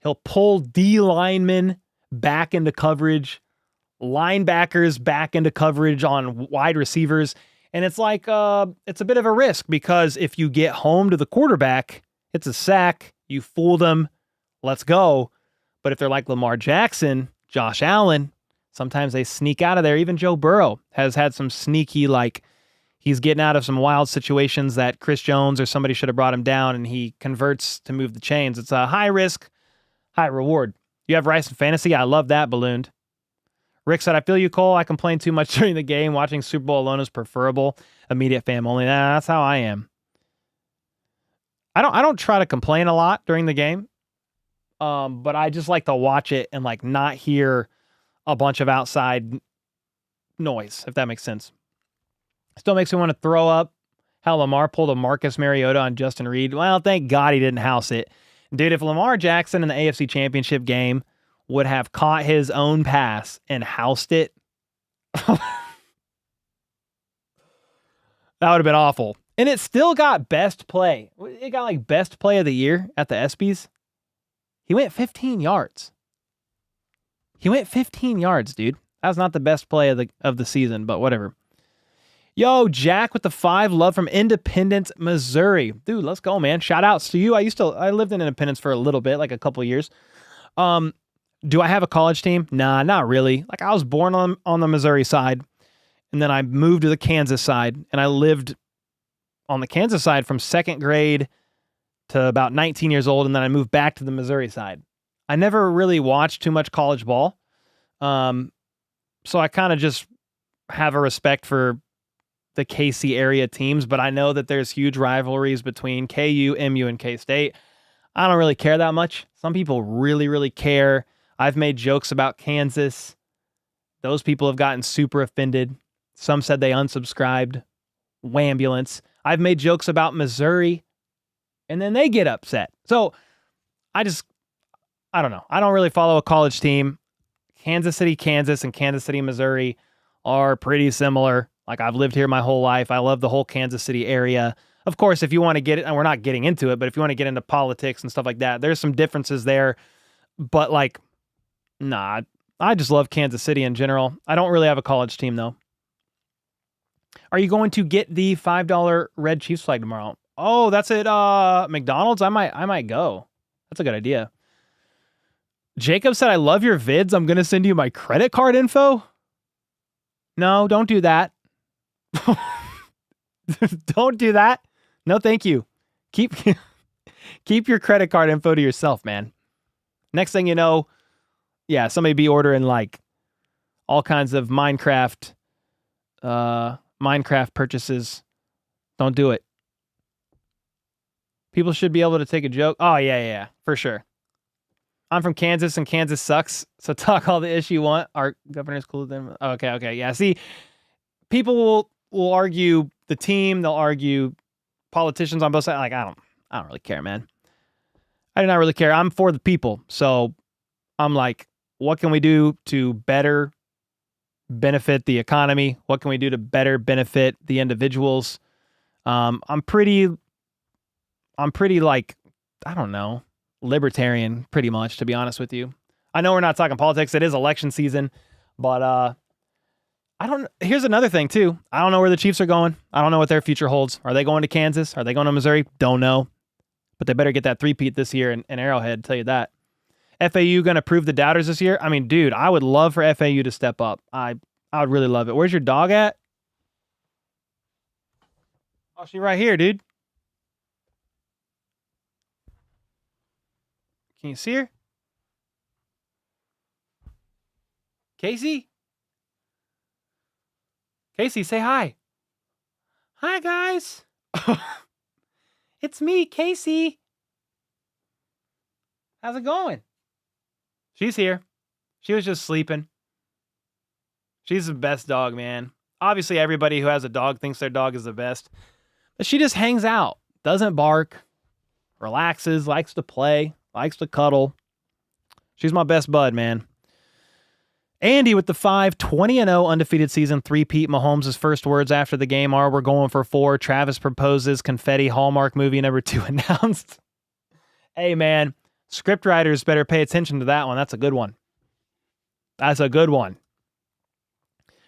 He'll pull D linemen back into coverage, linebackers back into coverage on wide receivers. And it's like, it's a bit of a risk because if you get home to the quarterback, it's a sack, you fool them, let's go. But if they're like Lamar Jackson, Josh Allen, sometimes they sneak out of there. Even Joe Burrow has had some sneaky, like, he's getting out of some wild situations that Chris Jones or somebody should have brought him down, and he converts to move the chains. It's a high risk, high reward. You have Rice in fantasy? I love that ballooned. Rick said, I feel you, Cole. I complain too much during the game. Watching Super Bowl alone is preferable. Immediate fam only. Nah, that's how I am. I don't try to complain a lot during the game. But I just like to watch it and like not hear a bunch of outside noise, if that makes sense. Still makes me want to throw up how Lamar pulled a Marcus Mariota on Justin Reed. Well, thank God he didn't house it. Dude, if Lamar Jackson in the AFC Championship game would have caught his own pass and housed it, that would have been awful. And it still got best play. It got like best play of the year at the ESPYs. He went 15 yards. He went 15 yards, dude. That was not the best play of the season, but whatever. Yo, Jack with the 5, love from Independence, Missouri. Dude, let's go, man. Shout outs to you. I lived in Independence for a little bit, like a couple of years. Do I have a college team? Nah, not really. Like, I was born on the Missouri side, and then I moved to the Kansas side, and I lived on the Kansas side from 2nd grade to about 19 years old, and then I moved back to the Missouri side. I never really watched too much college ball, so I kind of just have a respect for the KC area teams, but I know that there's huge rivalries between KU, MU, and K-State. I don't really care that much. Some people really, really care. I've made jokes about Kansas. Those people have gotten super offended. Some said they unsubscribed. Wambulance. I've made jokes about Missouri, and then they get upset. So I don't know. I don't really follow a college team. Kansas City, Kansas, and Kansas City, Missouri are pretty similar. Like, I've lived here my whole life. I love the whole Kansas City area. Of course, if you want to get it, and we're not getting into it, but if you want to get into politics and stuff like that, there's some differences there. But like, nah, I just love Kansas City in general. I don't really have a college team though. Are you going to get the $5 red Chiefs flag tomorrow? Oh, that's at McDonald's? I might go. That's a good idea. Jacob said, I love your vids. I'm going to send you my credit card info. No, don't do that. Don't do that. No, thank you. Keep Keep your credit card info to yourself, man. Next thing you know, yeah, somebody be ordering like all kinds of Minecraft purchases. Don't do it. People should be able to take a joke. Oh, yeah, for sure. I'm from Kansas, and Kansas sucks, so talk all the ish you want. Our governor's cooler than... Okay, yeah. See, people will argue the team. They'll argue politicians on both sides. Like, I don't really care, man. I do not really care. I'm for the people, so I'm like, what can we do to better benefit the economy? What can we do to better benefit the individuals? I'm pretty like, I don't know, libertarian pretty much, to be honest with you. I know we're not talking politics. It is election season, but here's another thing too. I don't know where the Chiefs are going. I don't know what their future holds. Are they going to Kansas? Are they going to Missouri? Don't know. But they better get that three-peat this year in Arrowhead, tell you that. FAU going to prove the doubters this year? I mean, dude, I would love for FAU to step up. I would really love it. Where's your dog at? Oh, she's right here, dude. Can you see her? Casey? Casey, say hi. Hi, guys. It's me, Casey. How's it going? She's here. She was just sleeping. She's the best dog, man. Obviously, everybody who has a dog thinks their dog is the best. But she just hangs out, doesn't bark, relaxes, likes to play, likes to cuddle. She's my best bud, man. Andy with the 5-20-0 undefeated season, three-peat. Mahomes' first words after the game are, "We're going for 4. Travis proposes. Confetti. Hallmark movie number 2 announced." Hey, man. Scriptwriters better pay attention to that one. That's a good one. That's a good one.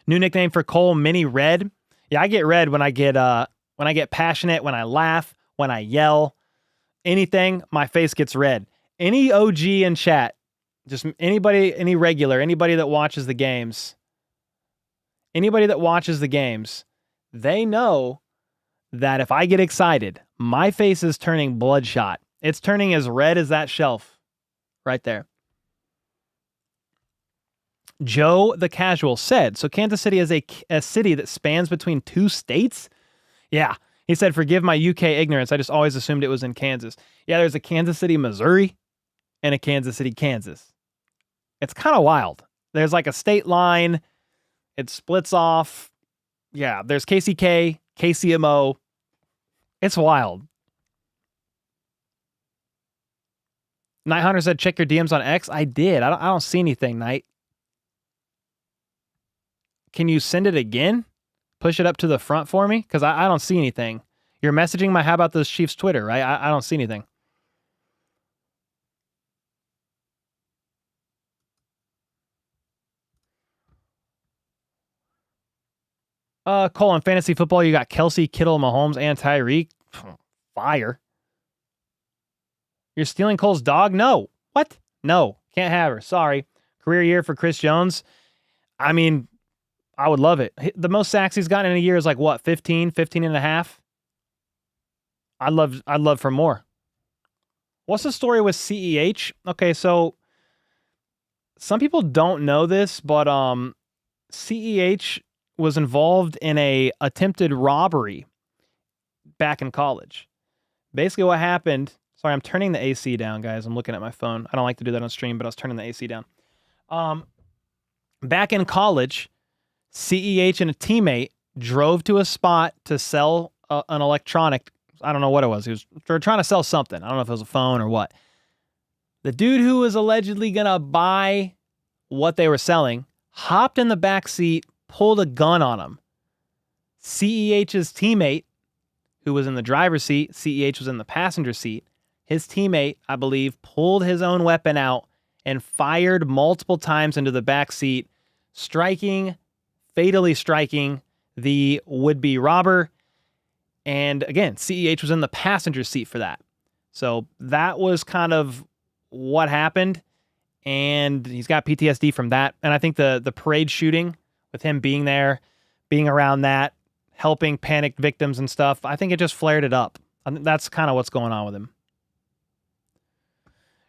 New nickname for Cole, Mini Red. Yeah, I get red when I get passionate, when I laugh, when I yell. Anything, my face gets red. Any OG in chat, just anybody, any regular, anybody that watches the games, they know that if I get excited, my face is turning bloodshot. It's turning as red as that shelf right there. Joe the Casual said, so Kansas City is a city that spans between 2 states? Yeah. He said, forgive my UK ignorance. I just always assumed it was in Kansas. Yeah, there's a Kansas City, Missouri, and a Kansas City, Kansas. It's kind of wild. There's like a state line. It splits off. Yeah, there's KCK, KCMO. It's wild. Night Hunter said, check your DMs on X. I did. I don't see anything, Night. Can you send it again? Push it up to the front for me? Because I don't see anything. You're messaging my How About Those Chiefs Twitter, right? I don't see anything. Cole, on fantasy football, you got Kelsey, Kittle, Mahomes, and Tyreek. Fire. You're stealing Cole's dog? No. What? No. Can't have her. Sorry. Career year for Chris Jones. I mean, I would love it. The most sacks he's gotten in a year is like what, 15 and a half? I'd love for more. What's the story with CEH? Okay, so some people don't know this, but CEH was involved in a attempted robbery back in college. Basically what happened, sorry, I'm turning the AC down, guys. I'm looking at my phone. I don't like to do that on stream, but I was turning the AC down. Back in college, CEH and a teammate drove to a spot to sell an electronic. I don't know what it was. They were trying to sell something. I don't know if it was a phone or what. The dude who was allegedly going to buy what they were selling hopped in the back seat, pulled a gun on him. CEH's teammate, who was in the driver's seat, CEH was in the passenger seat. His teammate, I believe, pulled his own weapon out and fired multiple times into the back seat, fatally striking the would-be robber. And again, CEH was in the passenger seat for that. So that was kind of what happened. And he's got PTSD from that. And I think the parade shooting, with him being there, being around that, helping panicked victims and stuff, I think it just flared it up. I think that's kind of what's going on with him.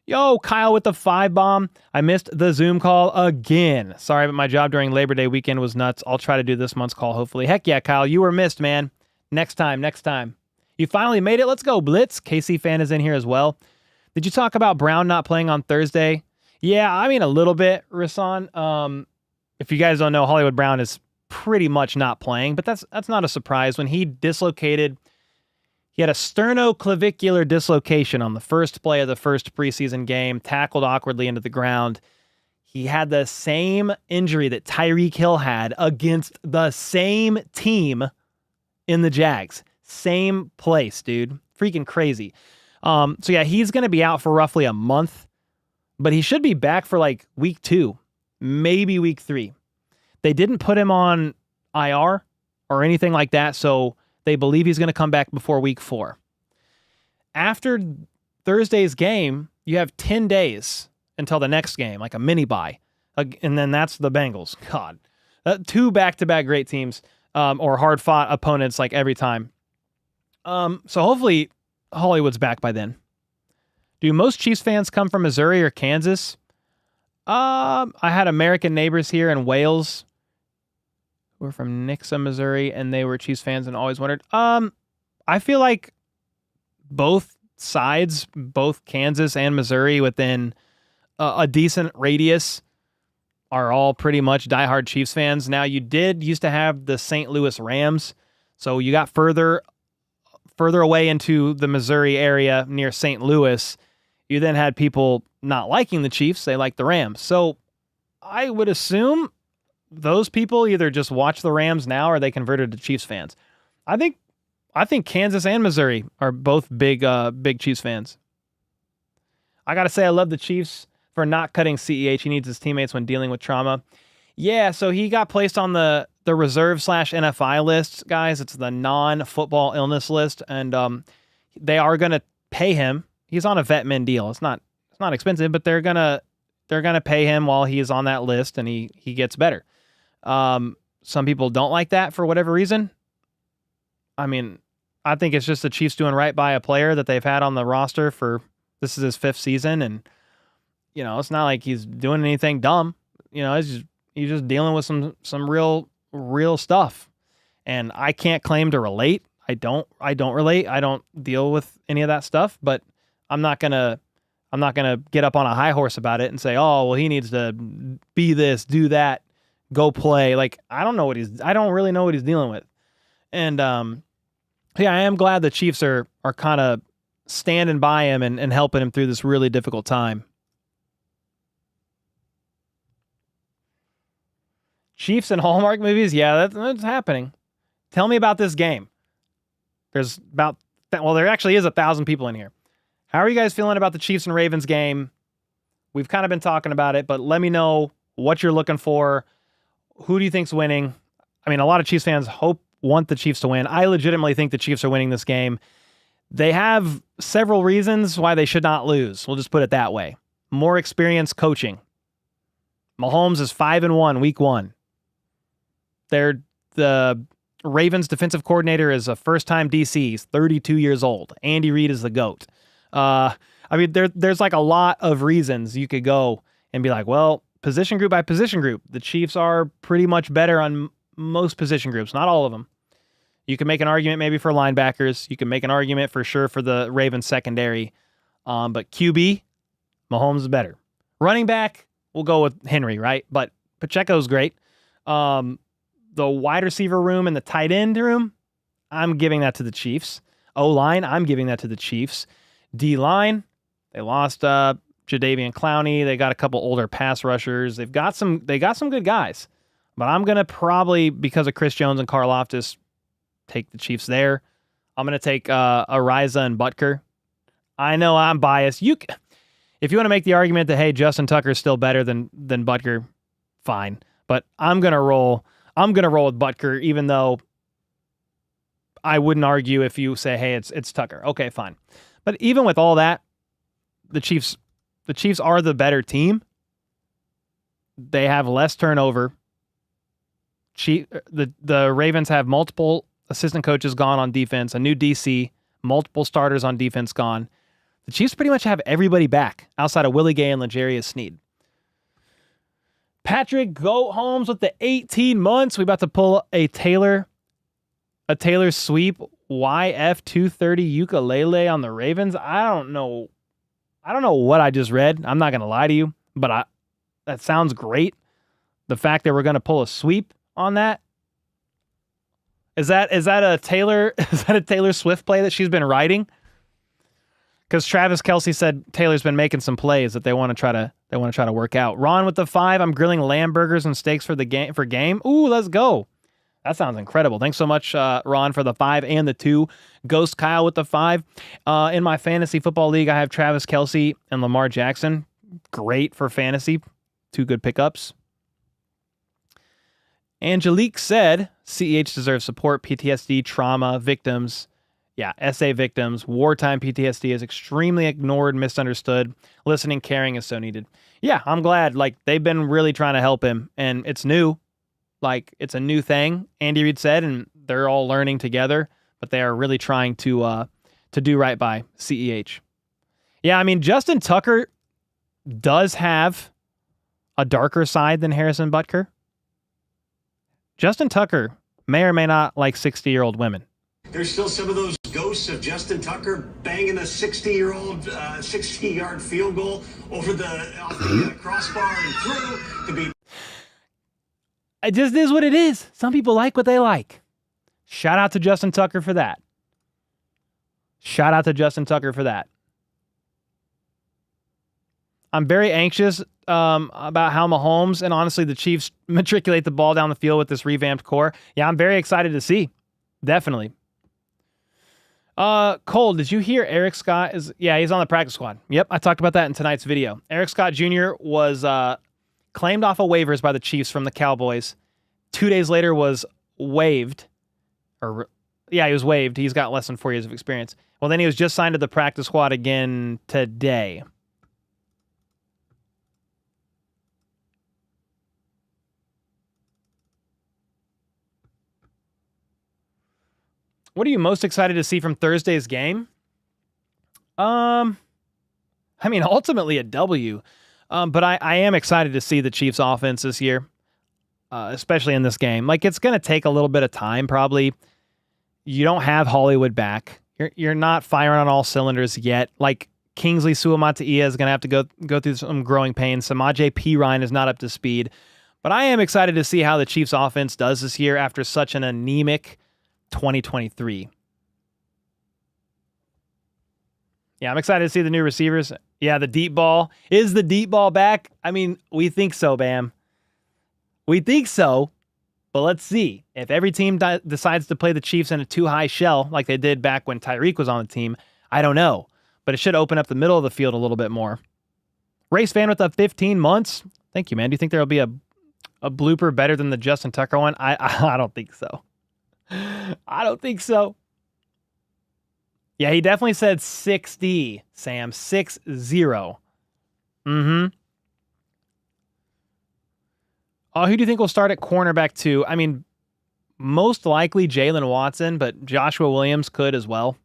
Yo, Kyle with the 5 bomb. I missed the Zoom call again. Sorry, but my job during Labor Day weekend was nuts. I'll try to do this month's call, hopefully. Heck yeah, Kyle, you were missed, man. Next time. You finally made it. Let's go, Blitz. KC fan is in here as well. Did you talk about Brown not playing on Thursday? Yeah, I mean, a little bit, Rasan. If you guys don't know, Hollywood Brown is pretty much not playing, but that's not a surprise. When he dislocated, he had a sternoclavicular dislocation on the first play of the first preseason game, tackled awkwardly into the ground. He had the same injury that Tyreek Hill had against the same team in the Jags. Same place, dude. Freaking crazy. So yeah, he's going to be out for roughly a month, but he should be back for like week 2, maybe week 3. They didn't put him on IR or anything like that, so they believe he's going to come back before week 4. After Thursday's game, you have 10 days until the next game, like a mini bye. And then that's the Bengals. God. 2 back-to-back great teams, or hard-fought opponents like every time. So hopefully Hollywood's back by then. Do most Chiefs fans come from Missouri or Kansas? I had American neighbors here in Wales who were from Nixa, Missouri, and they were Chiefs fans and always wondered. I feel like both sides, both Kansas and Missouri, within a decent radius, are all pretty much diehard Chiefs fans. Now, you used to have the St. Louis Rams, so you got further away into the Missouri area near St. Louis. You then had people not liking the Chiefs. They liked the Rams. So I would assume those people either just watch the Rams now or they converted to Chiefs fans. I think Kansas and Missouri are both big Chiefs fans. I got to say, I love the Chiefs for not cutting CEH. He needs his teammates when dealing with trauma. Yeah, so he got placed on the reserve/NFI list, guys. It's the non-football illness list, and they are going to pay him. He's on a vet min deal. It's not expensive, but they're gonna pay him while he's on that list, and he gets better. Some people don't like that for whatever reason. I mean, I think it's just the Chiefs doing right by a player that they've had on the roster for, this is his 5th season, and it's not like he's doing anything dumb. He's just dealing with some real stuff, and I can't claim to relate. I don't relate. I don't deal with any of that stuff, but I'm not gonna get up on a high horse about it and say, oh, well, he needs to be this, do that, go play. Like, I don't really know what he's dealing with. And yeah, I am glad the Chiefs are kind of standing by him and helping him through this really difficult time. Chiefs and Hallmark movies? Yeah, that's happening. Tell me about this game. There actually is 1,000 people in here. How are you guys feeling about the Chiefs and Ravens game? We've kind of been talking about it, but let me know what you're looking for. Who do you think's winning? I mean, a lot of Chiefs fans want the Chiefs to win. I legitimately think the Chiefs are winning this game. They have several reasons why they should not lose. We'll just put it that way. More experienced coaching. Mahomes is 5-1 week 1. The Ravens defensive coordinator is a first-time DC. He's 32 years old. Andy Reid is the GOAT. I mean, there's like a lot of reasons you could go and be like, well, position group by position group, the Chiefs are pretty much better on most position groups, not all of them. You can make an argument maybe for linebackers. You can make an argument for sure for the Ravens secondary. But QB, Mahomes is better. Running back, we'll go with Henry, right? But Pacheco's great. The wide receiver room and the tight end room, I'm giving that to the Chiefs. O-line, I'm giving that to the Chiefs. D-line, they lost Jadeveon Clowney. They got a couple older pass rushers. They got some good guys. But I'm going to probably, because of Chris Jones and Karlaftis, take the Chiefs there. I'm going to take Ariza and Butker. I know I'm biased. If you want to make the argument that, hey, Justin Tucker is still better than Butker, fine. But I'm going to roll with Butker, even though I wouldn't argue if you say, hey, it's Tucker. Okay, fine. But even with all that, the Chiefs are the better team. They have less turnover. The Ravens have multiple assistant coaches gone on defense, a new DC, multiple starters on defense gone. The Chiefs pretty much have everybody back outside of Willie Gay and L'Jarius Sneed. Patrick Goat Holmes with the 18 months. We about to pull a Taylor sweep YF230 ukulele on the Ravens. I don't know what I just read. I'm not going to lie to you, but that sounds great. The fact that we're going to pull a sweep on that. Is that a Taylor Swift play that she's been writing? Because Travis Kelce said Taylor's been making some plays that they want to try to work out. Ron with the 5. I'm grilling lamb burgers and steaks for game. Ooh, let's go. That sounds incredible. Thanks so much, Ron, for the 5 and the 2. Ghost Kyle with the 5. In my fantasy football league, I have Travis Kelce and Lamar Jackson. Great for fantasy. 2 good pickups. Angelique said, CEH deserves support. PTSD, trauma, victims. Yeah, SA victims. Wartime PTSD is extremely ignored, misunderstood. Listening, caring is so needed. Yeah, I'm glad. Like, they've been really trying to help him, and it's new. Like, it's a new thing, Andy Reid said, and they're all learning together, but they are really trying to do right by CEH. Yeah, I mean, Justin Tucker does have a darker side than Harrison Butker. Justin Tucker may or may not like 60-year-old women. There's still some of those ghosts of Justin Tucker banging a 60-year-old 60-yard field goal over the crossbar and through to be. It just is what it is. Some people like what they like. Shout out to Justin Tucker for that. I'm very anxious about how Mahomes and honestly the Chiefs matriculate the ball down the field with this revamped core. Yeah, I'm very excited to see. Definitely. Cole, did you hear Eric Scott he's on the practice squad. Yep, I talked about that in tonight's video. Eric Scott Jr. was claimed off of waivers by the Chiefs from the Cowboys. 2 days later was waived. He was waived. He's got less than 4 years of experience. Well, then he was just signed to the practice squad again today. What are you most excited to see from Thursday's game? I mean, ultimately a W. But I am excited to see the Chiefs offense this year, especially in this game. Like, it's going to take a little bit of time, probably. You don't have Hollywood back. You're not firing on all cylinders yet. Like, Kingsley Suamataia is going to have to go through some growing pains. Samaje Perine is not up to speed. But I am excited to see how the Chiefs offense does this year after such an anemic 2023. Yeah, I'm excited to see the new receivers. Yeah, the deep ball. Is the deep ball back? I mean, we think so, Bam. We think so, but let's see. If every team decides to play the Chiefs in a too-high shell like they did back when Tyreek was on the team, I don't know. But it should open up the middle of the field a little bit more. Race fan with the 15 months. Thank you, man. Do you think there will be a blooper better than the Justin Tucker one? I don't think so. I don't think so. Yeah, he definitely said 6D, Sam. 6-0. Mm-hmm. Who do you think will start at cornerback 2? I mean, most likely Jalen Watson, but Joshua Williams could as well.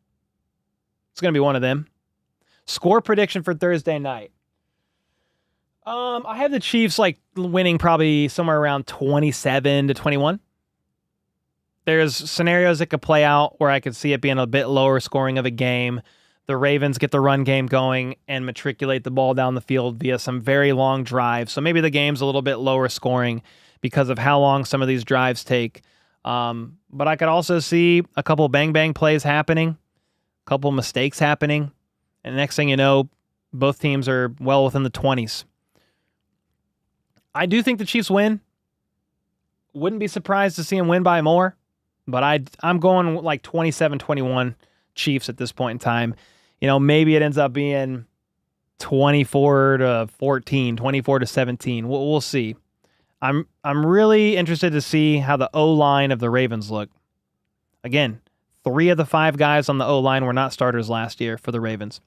It's going to be one of them. Score prediction for Thursday night. I have the Chiefs winning probably somewhere around 27-21. There's scenarios that could play out where I could see it being a bit lower scoring of a game. The Ravens get the run game going and matriculate the ball down the field via some very long drives. So maybe the game's a little bit lower scoring because of how long some of these drives take. But I could also see a couple bang-bang plays happening, a couple mistakes happening, and next thing you know, both teams are well within the 20s. I do think the Chiefs win. Wouldn't be surprised to see them win by more. But I'm going 27-21 Chiefs at this point in time. You know, maybe it ends up being 24-14, 24-17. We'll see. I'm really interested to see how the O-line of the Ravens look. Again, 3 of the 5 guys on the O-line were not starters last year for the Ravens.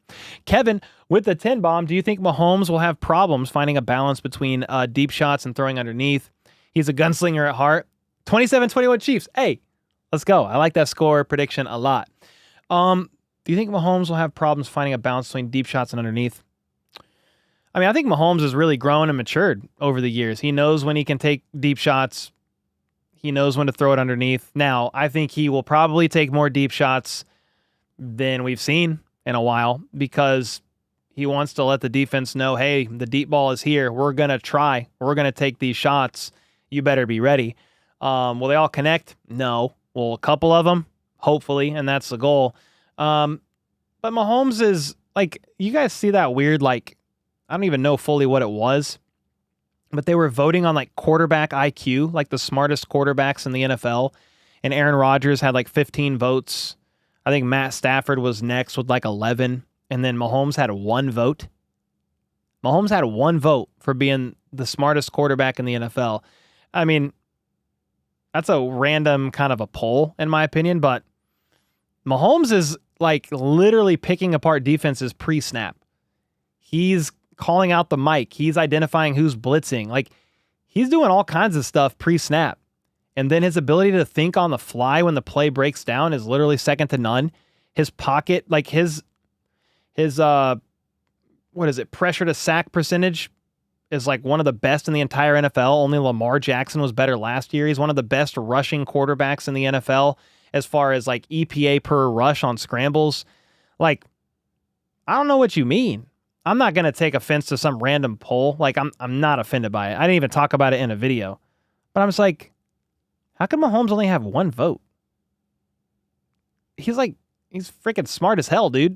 Kevin, with the 10 bomb, do you think Mahomes will have problems finding a balance between deep shots and throwing underneath? He's a gunslinger at heart. 27-21 Chiefs. Hey, let's go. I like that score prediction a lot. Do you think Mahomes will have problems finding a balance between deep shots and underneath? I mean, I think Mahomes has really grown and matured over the years. He knows when he can take deep shots. He knows when to throw it underneath. Now, I think he will probably take more deep shots than we've seen in a while because he wants to let the defense know, hey, the deep ball is here. We're going to try. We're going to take these shots. You better be ready. Will they all connect? No. Well, a couple of them, hopefully, and that's the goal. But Mahomes is, like, you guys see that weird, like, I don't even know fully what it was, but they were voting on, like, quarterback IQ, like the smartest quarterbacks in the NFL, and Aaron Rodgers had, like, 15 votes. I think Matt Stafford was next with, like, 11, and then Mahomes had 1 vote. Mahomes had 1 vote for being the smartest quarterback in the NFL. I mean, that's a random kind of a poll, in my opinion, but Mahomes is, like, literally picking apart defenses pre-snap. He's calling out the mic. He's identifying who's blitzing. Like, he's doing all kinds of stuff pre-snap. And then his ability to think on the fly when the play breaks down is literally second to none. His pocket, like his pressure to sack percentage is like one of the best in the entire NFL. Only Lamar Jackson was better last year. He's one of the best rushing quarterbacks in the NFL as far as like EPA per rush on scrambles. Like, I don't know what you mean. I'm not going to take offense to some random poll. Like, I'm not offended by it. I didn't even talk about it in a video. But I'm just like, how come Mahomes only have 1 vote? He's freaking smart as hell, dude.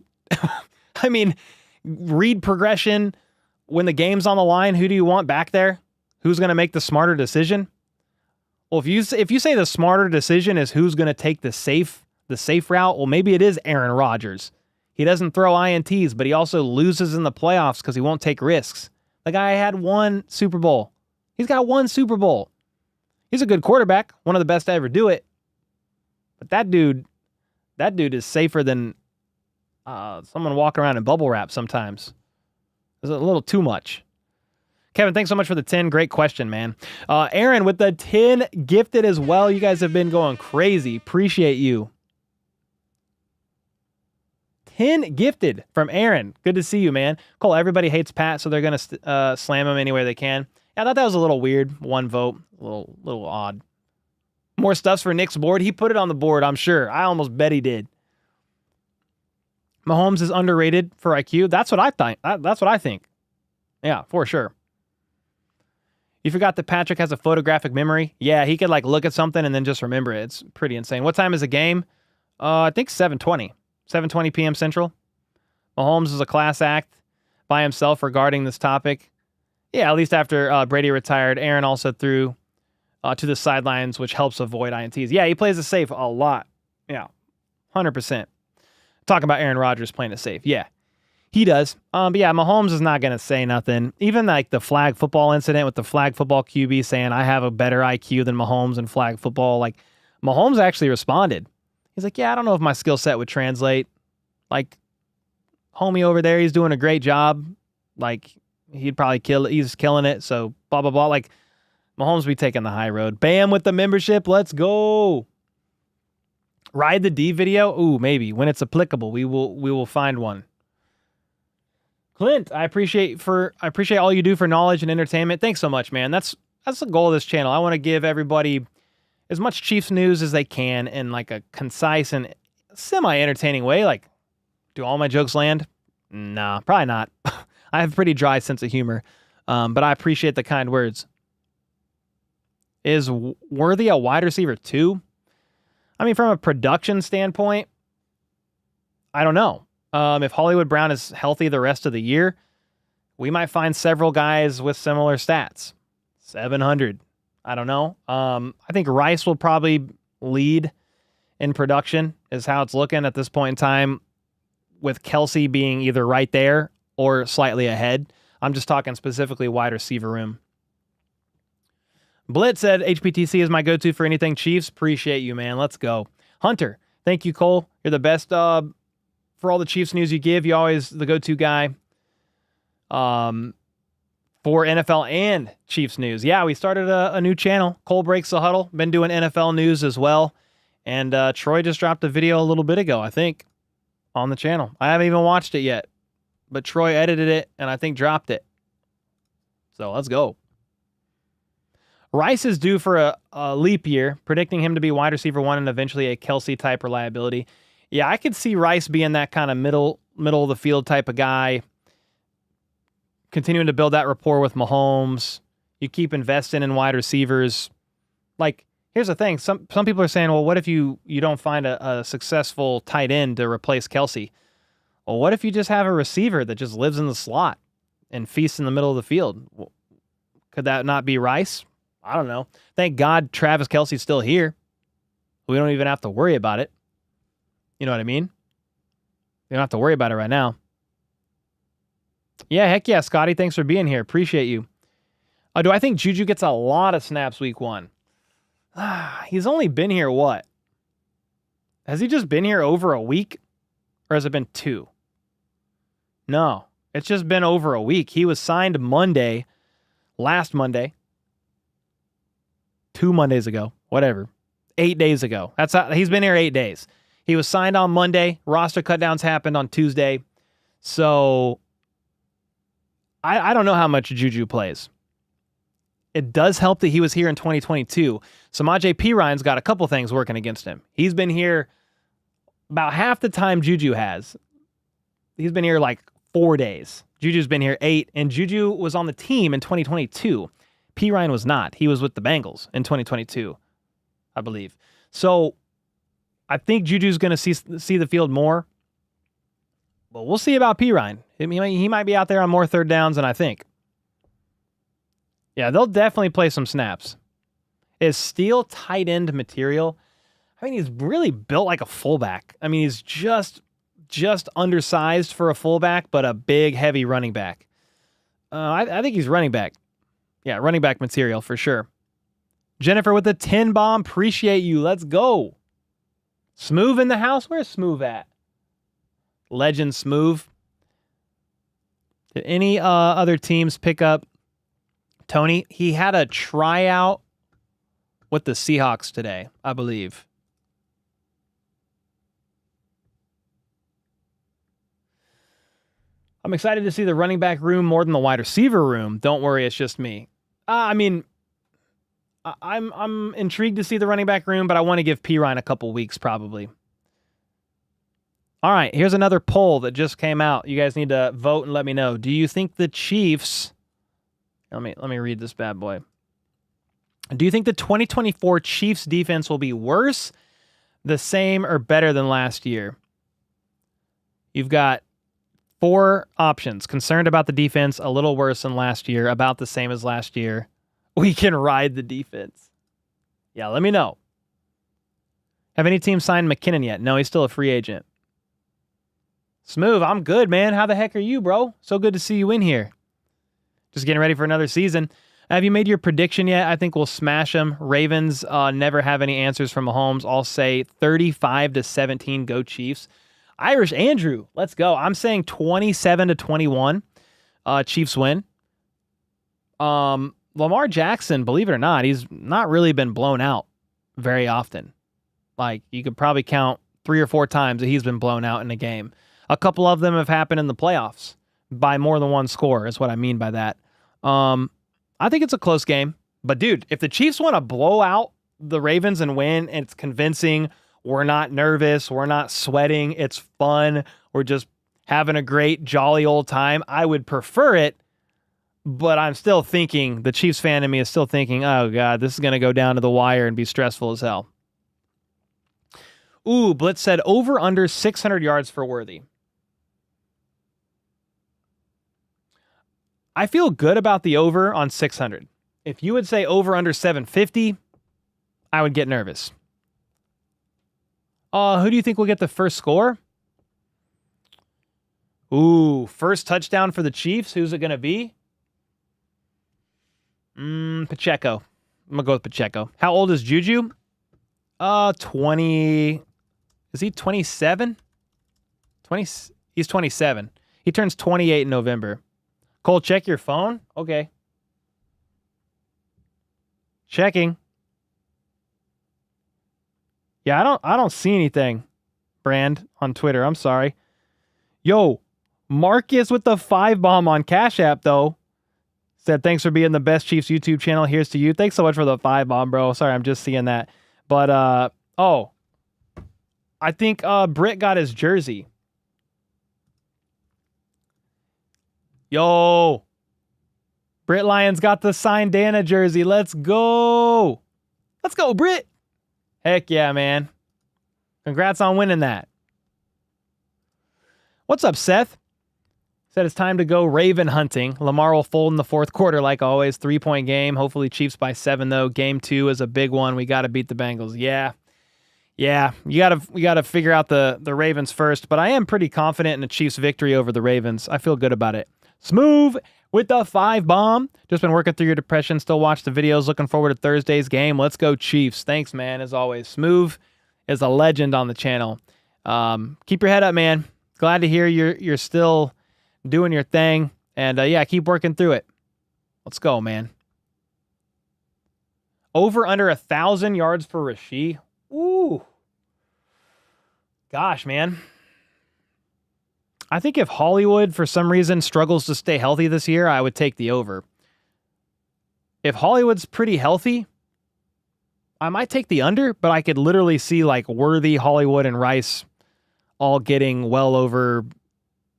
I mean, read progression. When the game's on the line, who do you want back there? Who's going to make the smarter decision? Well, if you say the smarter decision is who's going to take the safe route, well, maybe it is Aaron Rodgers. He doesn't throw INTs, but he also loses in the playoffs because he won't take risks. The guy had 1 Super Bowl. He's got 1 Super Bowl. He's a good quarterback, one of the best to ever do it. But that dude is safer than someone walking around in bubble wrap sometimes. It's a little too much. Kevin, thanks so much for the 10. Great question, man. Aaron with the 10 gifted as well. You guys have been going crazy. Appreciate you. 10 gifted from Aaron. Good to see you, man. Cole, everybody hates Pat, so they're going to slam him anywhere they can. Yeah, I thought that was a little weird. 1 vote. A little odd. More stuffs for Nick's board. He put it on the board, I'm sure. I almost bet he did. Mahomes is underrated for IQ. That's what I think. That's what I think. Yeah, for sure. You forgot that Patrick has a photographic memory? Yeah, he could like look at something and then just remember it. It's pretty insane. What time is the game? I think 7:20. 7:20 p.m. Central. Mahomes is a class act by himself regarding this topic. Yeah, at least after Brady retired, Aaron also threw to the sidelines, which helps avoid INTs. Yeah, he plays it safe a lot. Yeah, 100%. Talk about Aaron Rodgers playing it safe. Yeah, he does. But yeah, Mahomes is not going to say nothing. Even like the flag football incident with the flag football QB saying, I have a better IQ than Mahomes in flag football. Like, Mahomes actually responded. He's like, yeah, I don't know if my skill set would translate. Like, homie over there, he's doing a great job. Like, he'd probably kill it. He's killing it. So, blah, blah, blah. Like, Mahomes be taking the high road. Bam with the membership. Let's go. Ride the D video? Ooh, maybe. When it's applicable, we will find one. Clint, I appreciate all you do for knowledge and entertainment. Thanks so much, man. That's the goal of this channel. I want to give everybody as much Chiefs news as they can in like a concise and semi-entertaining way. Like, do all my jokes land? Nah, probably not. I have a pretty dry sense of humor, but I appreciate the kind words. Is Worthy a wide receiver too? I mean, from a production standpoint, I don't know. If Hollywood Brown is healthy the rest of the year, we might find several guys with similar stats. 700. I don't know. I think Rice will probably lead in production is how it's looking at this point in time, with Kelsey being either right there or slightly ahead. I'm just talking specifically wide receiver room. Blitz said, HBTC is my go-to for anything Chiefs. Appreciate you, man. Let's go. Hunter, thank you, Cole. You're the best for all the Chiefs news you give. You're always the go-to guy for NFL and Chiefs news. Yeah, we started a new channel, Cole Breaks the Huddle. Been doing NFL news as well. And Troy just dropped a video a little bit ago, I think. on the channel. I haven't even watched it yet, but Troy edited it and I think dropped it. So let's go. Rice is due for a leap year, predicting him to be wide receiver 1 and eventually a Kelsey type reliability. Yeah, I could see Rice being that kind of middle of the field type of guy, continuing to build that rapport with Mahomes. You keep investing in wide receivers. Like, here's the thing. Some people are saying, well, what if you don't find a successful tight end to replace Kelsey? Well, what if you just have a receiver that just lives in the slot and feasts in the middle of the field? Well, could that not be Rice? I don't know. Thank God Travis Kelce's still here. We don't even have to worry about it. You know what I mean? We don't have to worry about it right now. Yeah, heck yeah, Scotty. Thanks for being here. Appreciate you. Do I think Juju gets a lot of snaps week 1? He's only been here, what? Has he just been here over a week? Or has it been 2? No, it's just been over a week. He was signed Monday, last Monday. 2 Mondays ago, whatever. 8 days ago. He's been here 8 days. He was signed on Monday. Roster cutdowns happened on Tuesday. So I don't know how much Juju plays. It does help that he was here in 2022. Samaje Perine's got a couple things working against him. He's been here about half the time Juju has. He's been here like 4 days. Juju's been here 8, and Juju was on the team in 2022. Perine was not. He was with the Bengals in 2022, I believe. So I think Juju's going to see the field more. But we'll see about Perine. He might be out there on more third downs than I think. Yeah, they'll definitely play some snaps. Is Steele tight end material? I mean, he's really built like a fullback. I mean, he's just undersized for a fullback, but a big, heavy running back. I think he's running back. Yeah, running back material for sure. Jennifer with the 10 bomb. Appreciate you. Let's go. Smooth in the house. Where's Smooth at? Legend Smooth. Did any other teams pick up Tony? He had a tryout with the Seahawks today, I believe. I'm excited to see the running back room more than the wide receiver room. Don't worry, it's just me. I'm intrigued to see the running back room, but I want to give Perine a couple weeks probably. All right, here's another poll that just came out. You guys need to vote and let me know. Do you think the Chiefs... Let me read this bad boy. Do you think the 2024 Chiefs defense will be worse, the same, or better than last year? You've got 4 options. Concerned about the defense, a little worse than last year, about the same as last year. We can ride the defense. Yeah, let me know. Have any teams signed McKinnon yet? No, he's still a free agent. Smooth, I'm good, man. How the heck are you, bro? So good to see you in here. Just getting ready for another season. Have you made your prediction yet? I think we'll smash them. Ravens never have any answers from Mahomes. I'll say 35-17, go Chiefs. Irish Andrew, let's go. I'm saying 27-21, Chiefs win. Lamar Jackson, believe it or not, he's not really been blown out very often. Like, you could probably count 3 or 4 times that he's been blown out in a game. A couple of them have happened in the playoffs by more than one score, is what I mean by that. I think it's a close game. But, dude, if the Chiefs want to blow out the Ravens and win, and it's convincing, we're not nervous, we're not sweating, it's fun, we're just having a great, jolly old time, I would prefer it. But I'm still thinking, the Chiefs fan in me is still thinking, oh, God, this is going to go down to the wire and be stressful as hell. Ooh, Blitz said over under 600 yards for Worthy. I feel good about the over on 600. If you would say over under 750, I would get nervous. Who do you think will get the first score? Ooh, first touchdown for the Chiefs. Who's it going to be? Pacheco. I'm going to go with Pacheco. How old is Juju? 20. Is he 27? He's 27. He turns 28 in November. Cole, check your phone? Okay. Checking. Yeah, I don't see anything, Brand, on Twitter. I'm sorry. Yo, Marcus with the 5 bomb on Cash App, though. Said, thanks for being the best Chiefs YouTube channel. Here's to you. Thanks so much for the 5 bomb, bro. Sorry, I'm just seeing that. But, I think Britt got his jersey. Yo, Britt Lyons got the signed Dana jersey. Let's go. Let's go, Britt. Heck yeah, man. Congrats on winning that. What's up, Seth? Said it's time to go Raven hunting. Lamar will fold in the fourth quarter like always. 3-point game. Hopefully Chiefs by 7, though. Game 2 is a big one. We got to beat the Bengals. Yeah. You gotta figure out the Ravens first, but I am pretty confident in the Chiefs' victory over the Ravens. I feel good about it. Smooth with the 5 bomb. Just been working through your depression. Still watch the videos. Looking forward to Thursday's game. Let's go Chiefs. Thanks, man. As always, Smooth is a legend on the channel. Keep your head up, man. Glad to hear you're still doing your thing, and yeah, keep working through it. Let's go, man. Over under 1,000 yards for Rashee. Ooh. Gosh, man. I think if Hollywood, for some reason, struggles to stay healthy this year, I would take the over. If Hollywood's pretty healthy, I might take the under, but I could literally see like Worthy, Hollywood, and Rice all getting well over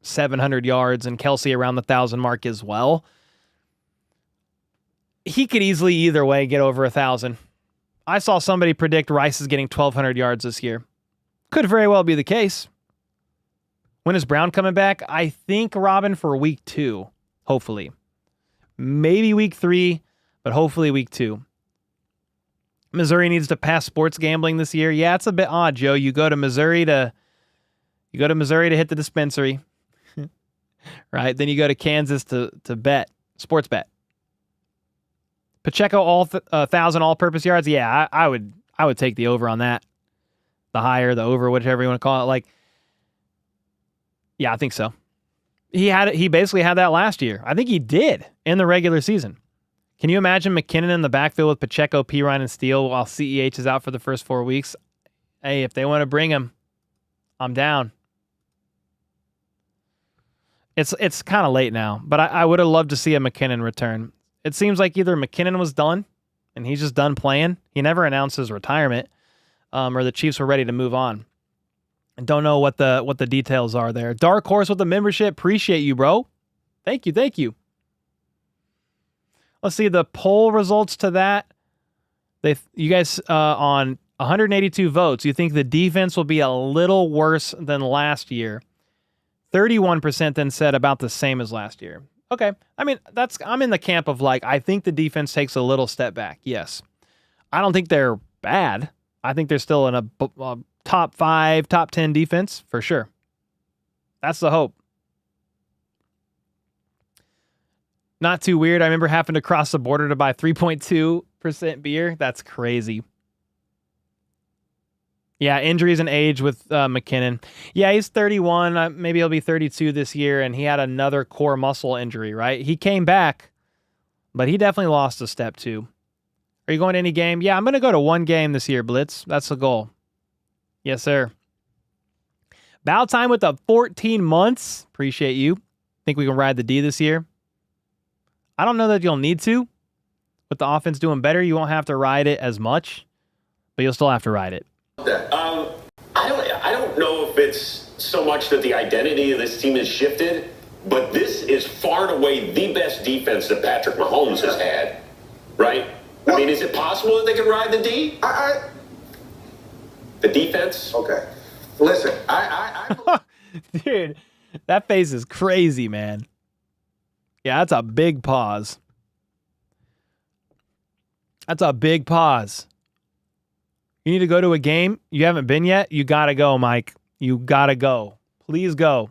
700 yards and Kelsey around the 1,000 mark as well. He could easily either way get over 1,000. I saw somebody predict Rice is getting 1,200 yards this year. Could very well be the case. When is Brown coming back? I think, Robin, for week 2, hopefully. Maybe week 3, but hopefully week 2. Missouri needs to pass sports gambling this year. Yeah, it's a bit odd, Joe. You go to Missouri to hit the dispensary, right? Then you go to Kansas to bet, sports bet. Pacheco 1,000 all-purpose yards. Yeah, I would take the over on that. The higher, the over, whatever you want to call it. Like, yeah, I think so. He basically had that last year. I think he did in the regular season. Can you imagine McKinnon in the backfield with Pacheco, Pirine, and Steele while CEH is out for the first 4 weeks? Hey, if they want to bring him, I'm down. It's kind of late now, but I would have loved to see a McKinnon return. It seems like either McKinnon was done and he's just done playing. He never announced his retirement, or the Chiefs were ready to move on. I don't know what the details are there. Dark Horse with the membership. Appreciate you, bro. Thank you. Let's see the poll results to that. You guys on 182 votes, you think the defense will be a little worse than last year. 31% then said about the same as last year. Okay. I mean, I'm in the camp of like, I think the defense takes a little step back. Yes. I don't think they're bad. I think they're still in a top 5, top 10 defense for sure. That's the hope. Not too weird. I remember having to cross the border to buy 3.2% beer. That's crazy. Yeah, injuries and age with McKinnon. Yeah, he's 31. Maybe he'll be 32 this year, and he had another core muscle injury, right? He came back, but he definitely lost a step too. Are you going to any game? Yeah, I'm going to go to 1 game this year, Blitz. That's the goal. Yes, sir. Bout time with the 14 months. Appreciate you. Think we can ride the D this year? I don't know that you'll need to. With the offense doing better, you won't have to ride it as much, but you'll still have to ride it. I don't know if it's so much that the identity of this team has shifted, but this is far and away the best defense that Patrick Mahomes has had, right? Well, I mean, is it possible that they can ride the D? The defense? Okay. Listen, Dude, that face is crazy, man. Yeah, that's a big pause. That's a big pause. You need to go to a game. You haven't been yet. You got to go, Mike. You got to go. Please go.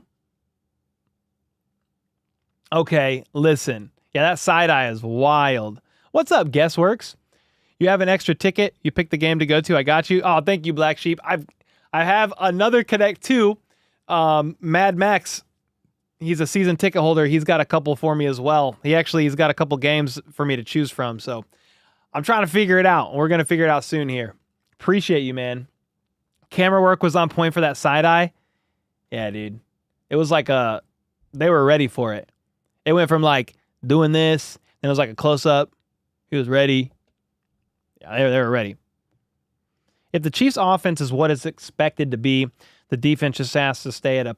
Okay, listen. Yeah, that side eye is wild. What's up, Guessworks? You have an extra ticket. You pick the game to go to. I got you. Oh, thank you, Black Sheep. I have another connect too. Mad Max. He's a season ticket holder. He's got a couple for me as well. He's got a couple games for me to choose from. So I'm trying to figure it out. We're going to figure it out soon here. Appreciate you, man. Camera work was on point for that side eye. Yeah, dude. It was like they were ready for it. It went from like doing this, then it was like a close-up. He was ready. Yeah, they were ready. If the Chiefs' offense is what it's expected to be, the defense just has to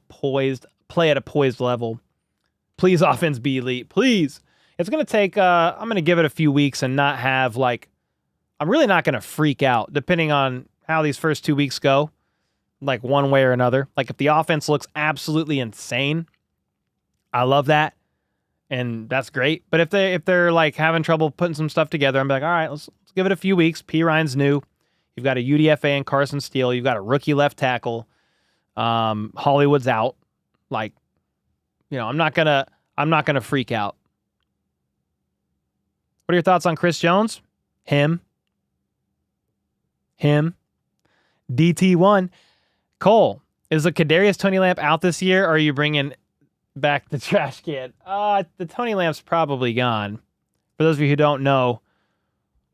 play at a poised level. Please, offense be elite. Please. It's going to take, I'm going to give it a few weeks and not have like, I'm really not going to freak out depending on how these first 2 weeks go, like one way or another. Like if the offense looks absolutely insane, I love that. And that's great. But if they're like having trouble putting some stuff together, I'm like, all right, let's give it a few weeks. P. Ryan's new. You've got a UDFA and Carson Steele. You've got a rookie left tackle. Hollywood's out. Like, you know, I'm not gonna freak out. What are your thoughts on Chris Jones? Him. DT1. Cole, is the Kadarius Tony Lamp out this year, or are you bringing back the trash can? The Tony Lamp's probably gone. For those of you who don't know,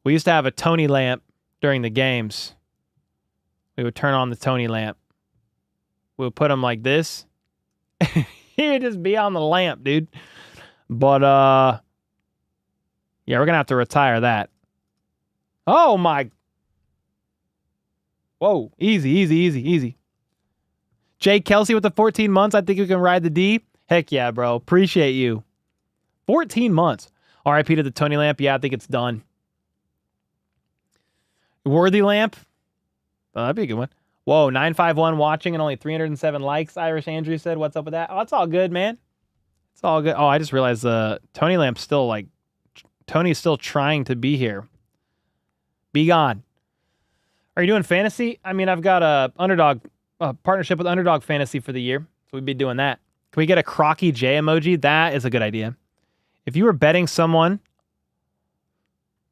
we used to have a Tony Lamp during the games. We would turn on the Tony Lamp. We would put him like this. He would just be on the lamp, dude. But, yeah, we're going to have to retire that. Oh, my. Whoa, easy. Jay Kelsey with the 14 months. I think you can ride the D. Heck yeah, bro. Appreciate you. 14 months. RIP to the Tony Lamp. Yeah, I think it's done. Worthy Lamp. Oh, that'd be a good one. Whoa, 951 watching and only 307 likes. Irish Andrew said, what's up with that? Oh, it's all good, man. It's all good. Oh, I just realized Tony Lamp's still like, Tony's still trying to be here. Be gone. Are you doing fantasy? I mean, I've got a partnership with Underdog Fantasy for the year, so we'd be doing that. Can we get a Crocky J emoji? That is a good idea. If you were betting someone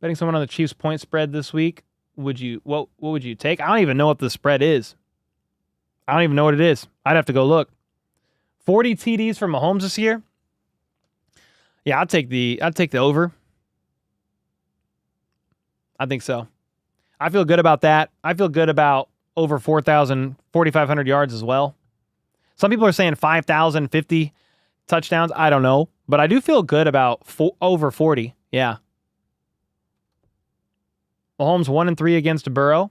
on the Chiefs point spread this week, what would you take? I don't even know what the spread is. I don't even know what it is. I'd have to go look. 40 TDs for Mahomes this year? Yeah, I'd take the over. I think so. I feel good about that. I feel good about over 4,500 yards as well. Some people are saying 5,050 touchdowns. I don't know, but I do feel good about over 40. Yeah. Mahomes 1-3 against Burrow.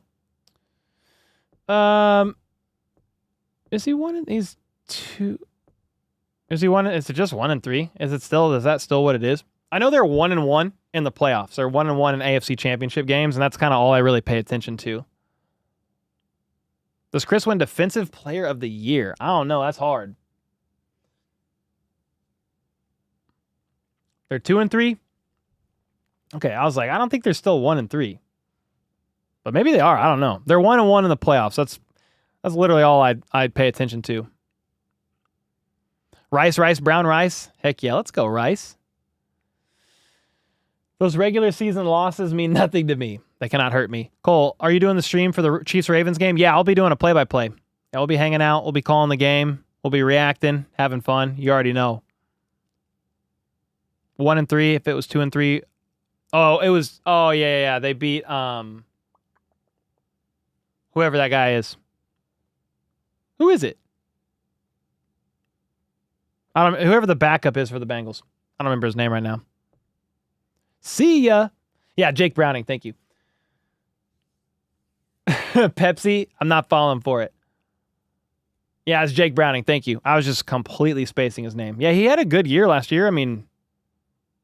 Is he one? He's two. Is he one? Is it just 1-3? Is that still what it is? I know they're 1-1 in the playoffs. They're 1-1 in AFC Championship games, and that's kind of all I really pay attention to. Does Chris win Defensive Player of the Year? I don't know. That's hard. They're 2-3. Okay, I was like, I don't think they're still 1-3. But maybe they are. I don't know. They're 1-1 in the playoffs. That's literally all I'd pay attention to. Rice, brown rice. Heck yeah, let's go, Rice. Those regular season losses mean nothing to me. They cannot hurt me. Cole, are you doing the stream for the Chiefs-Ravens game? Yeah, I'll be doing a play-by-play. Yeah, we'll be hanging out. We'll be calling the game. We'll be reacting, having fun. You already know. 1-3. If it was 2-3. Oh, it was. Oh, yeah. They beat whoever that guy is. Who is it? Whoever the backup is for the Bengals. I don't remember his name right now. See ya. Yeah, Jake Browning. Thank you. Pepsi. I'm not falling for it. Yeah, it's Jake Browning. Thank you. I was just completely spacing his name. Yeah, he had a good year last year. I mean,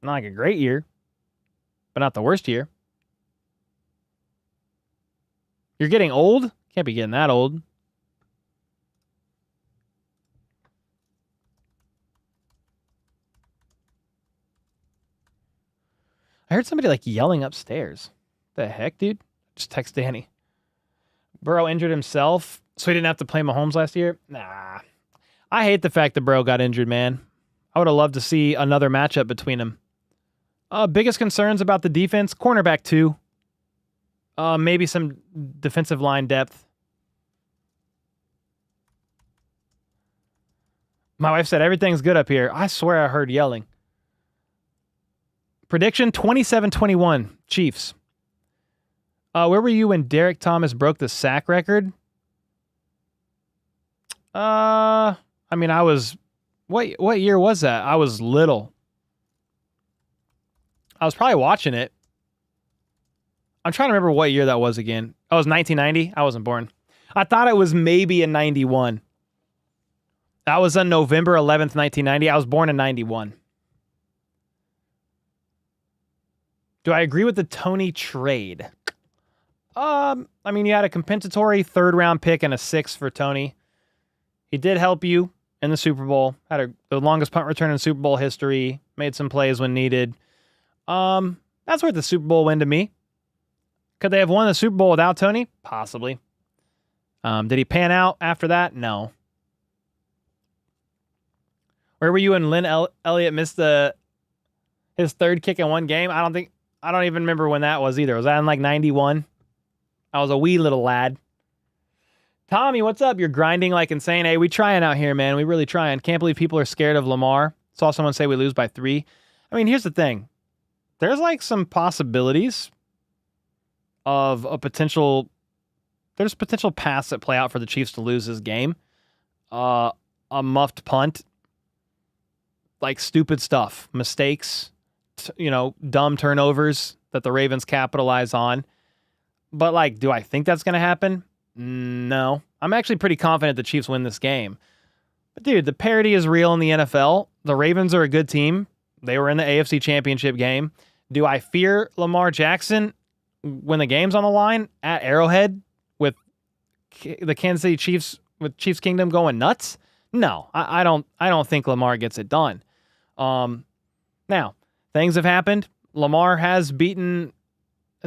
not like a great year, but not the worst year. You're getting old? Can't be getting that old. I heard somebody like yelling upstairs. The heck, dude? Just text Danny. Burrow injured himself, so he didn't have to play Mahomes last year? Nah. I hate the fact that Burrow got injured, man. I would have loved to see another matchup between them. Biggest concerns about the defense, cornerback 2. Maybe some defensive line depth. My wife said everything's good up here. I swear I heard yelling. Prediction 27-21 Chiefs. Where were you when Derrick Thomas broke the sack record? I mean, I was What year was that? I was little. I was probably watching it. I'm trying to remember what year that was again. Oh, it was 1990. I wasn't born. I thought it was maybe in 91. That was on November 11th, 1990. I was born in 91. Do I agree with the Tony trade? I mean, you had a compensatory 3rd-round pick and a 6th for Tony. He did help you in the Super Bowl. Had the longest punt return in Super Bowl history. Made some plays when needed. That's worth the Super Bowl win to me. Could they have won the Super Bowl without Tony? Possibly. Did he pan out after that? No. Where were you when Lynn Elliott missed his 3rd kick in one game? I don't even remember when that was either. Was that in like 91? I was a wee little lad. Tommy, what's up? You're grinding like insane. Hey, we trying out here, man. We really trying. Can't believe people are scared of Lamar. Saw someone say we lose by 3. I mean, here's the thing. There's like some possibilities of there's potential paths that play out for the Chiefs to lose this game. A muffed punt, like stupid stuff, mistakes, dumb turnovers that the Ravens capitalize on. But like, do I think that's going to happen? No. I'm actually pretty confident the Chiefs win this game. But dude, the parity is real in the NFL. The Ravens are a good team. They were in the AFC Championship game. Do I fear Lamar Jackson when the game's on the line at Arrowhead with the Kansas City Chiefs, with Chiefs Kingdom going nuts? No, I don't think Lamar gets it done. Now, things have happened. Lamar has beat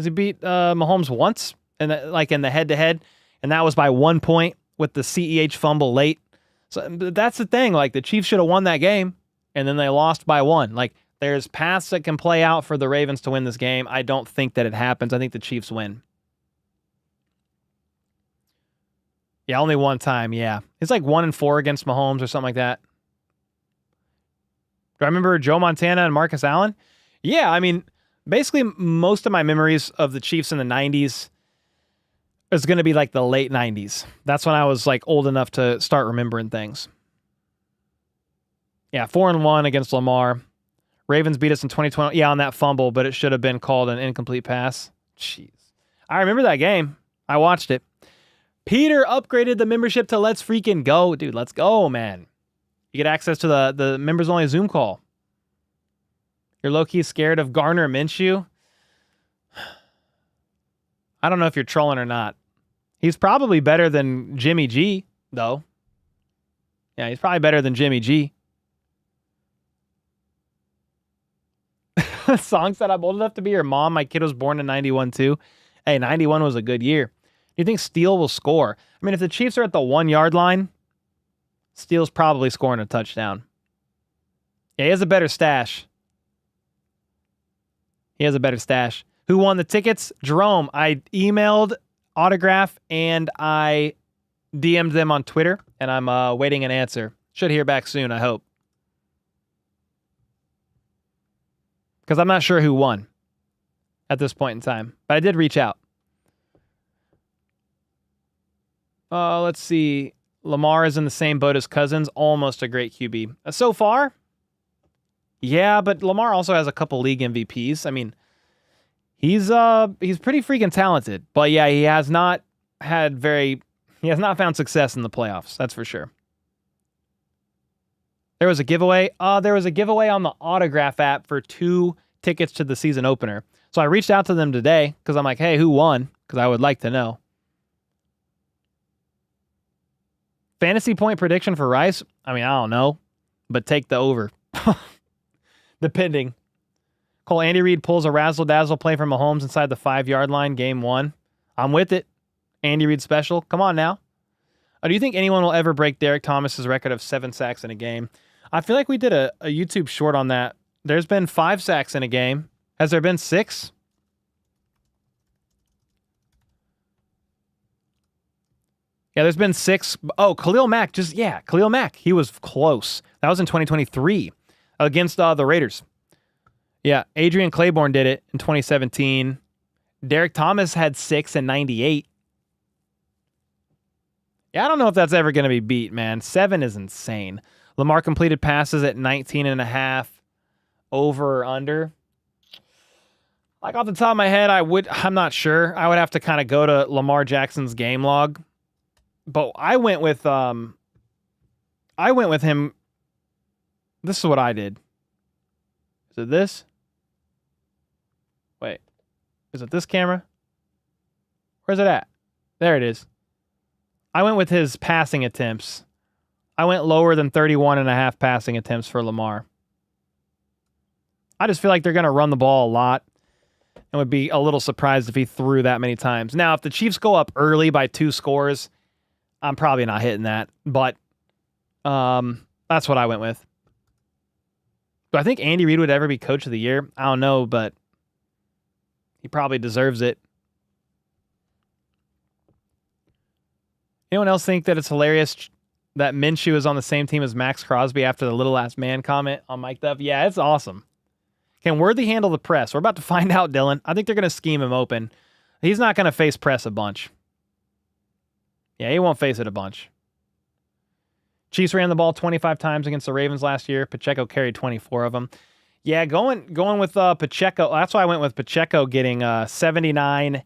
Mahomes once in the head-to-head, and that was by 1 point with the CEH fumble late. So that's the thing. Like, the Chiefs should have won that game, and then they lost by 1. Like, there's paths that can play out for the Ravens to win this game. I don't think that it happens. I think the Chiefs win. Yeah, only one time, yeah. It's like 1-4 against Mahomes or something like that. Do I remember Joe Montana and Marcus Allen? Yeah, I mean, basically most of my memories of the Chiefs in the 90s is going to be like the late 90s. That's when I was like old enough to start remembering things. Yeah, 4-1 against Lamar. Ravens beat us in 2020. Yeah, on that fumble, but it should have been called an incomplete pass. Jeez. I remember that game. I watched it. Peter upgraded the membership to Let's Freaking Go. Dude, let's go, man. You get access to the members-only Zoom call. You're low-key scared of Garner Minshew? I don't know if you're trolling or not. He's probably better than Jimmy G, though. Yeah, he's probably better than Jimmy G. Song said, I'm old enough to be your mom. My kid was born in 91 too. Hey, 91 was a good year. Do you think Steele will score? I mean, if the Chiefs are at the 1-yard line, Steele's probably scoring a touchdown. Yeah, he has a better stash. Who won the tickets? Jerome. I emailed autograph and I DM'd them on Twitter, and I'm waiting an answer. Should hear back soon, I hope. Because I'm not sure who won at this point in time. But I did reach out. Let's see. Lamar is in the same boat as Cousins. Almost a great QB. So far? Yeah, but Lamar also has a couple league MVPs. I mean, he's pretty freaking talented. But yeah, he has not found success in the playoffs. That's for sure. There was a giveaway. There was a giveaway on the autograph app for 2 tickets to the season opener. So I reached out to them today because I'm like, hey, who won? Because I would like to know. Fantasy point prediction for Rice? I mean, I don't know, but take the over. Depending. Cole, Andy Reid pulls a razzle-dazzle play from Mahomes inside the 5-yard line, game 1. I'm with it. Andy Reid special. Come on now. Do you think anyone will ever break Derrick Thomas's record of 7 sacks in a game? I feel like we did a YouTube short on that. There's been 5 sacks in a game. Has there been 6? Yeah, there's been 6. Oh, Khalil Mack. Khalil Mack. He was close. That was in 2023 against the Raiders. Yeah, Adrian Claiborne did it in 2017. Derrick Thomas had 6 in 98. Yeah, I don't know if that's ever going to be beat, man. 7 is insane. Lamar completed passes at 19.5. Over or under? Like off the top of my head, I'm not sure. I would have to kind of go to Lamar Jackson's game log. But I went with him. This is what I did. Is it this? Wait. Is it this camera? Where's it at? There it is. I went with his passing attempts. I went lower than 31.5 passing attempts for Lamar. I just feel like they're going to run the ball a lot and would be a little surprised if he threw that many times. Now, if the Chiefs go up early by 2 scores, I'm probably not hitting that. But that's what I went with. Do I think Andy Reid would ever be coach of the year? I don't know, but he probably deserves it. Anyone else think that it's hilarious that Minshew is on the same team as Max Crosby after the little ass man comment on Mike Duff? Yeah, it's awesome. Can Worthy handle the press? We're about to find out, Dylan. I think they're going to scheme him open. He's not going to face press a bunch. Yeah, he won't face it a bunch. Chiefs ran the ball 25 times against the Ravens last year. Pacheco carried 24 of them. Yeah, going with Pacheco. That's why I went with Pacheco getting 79.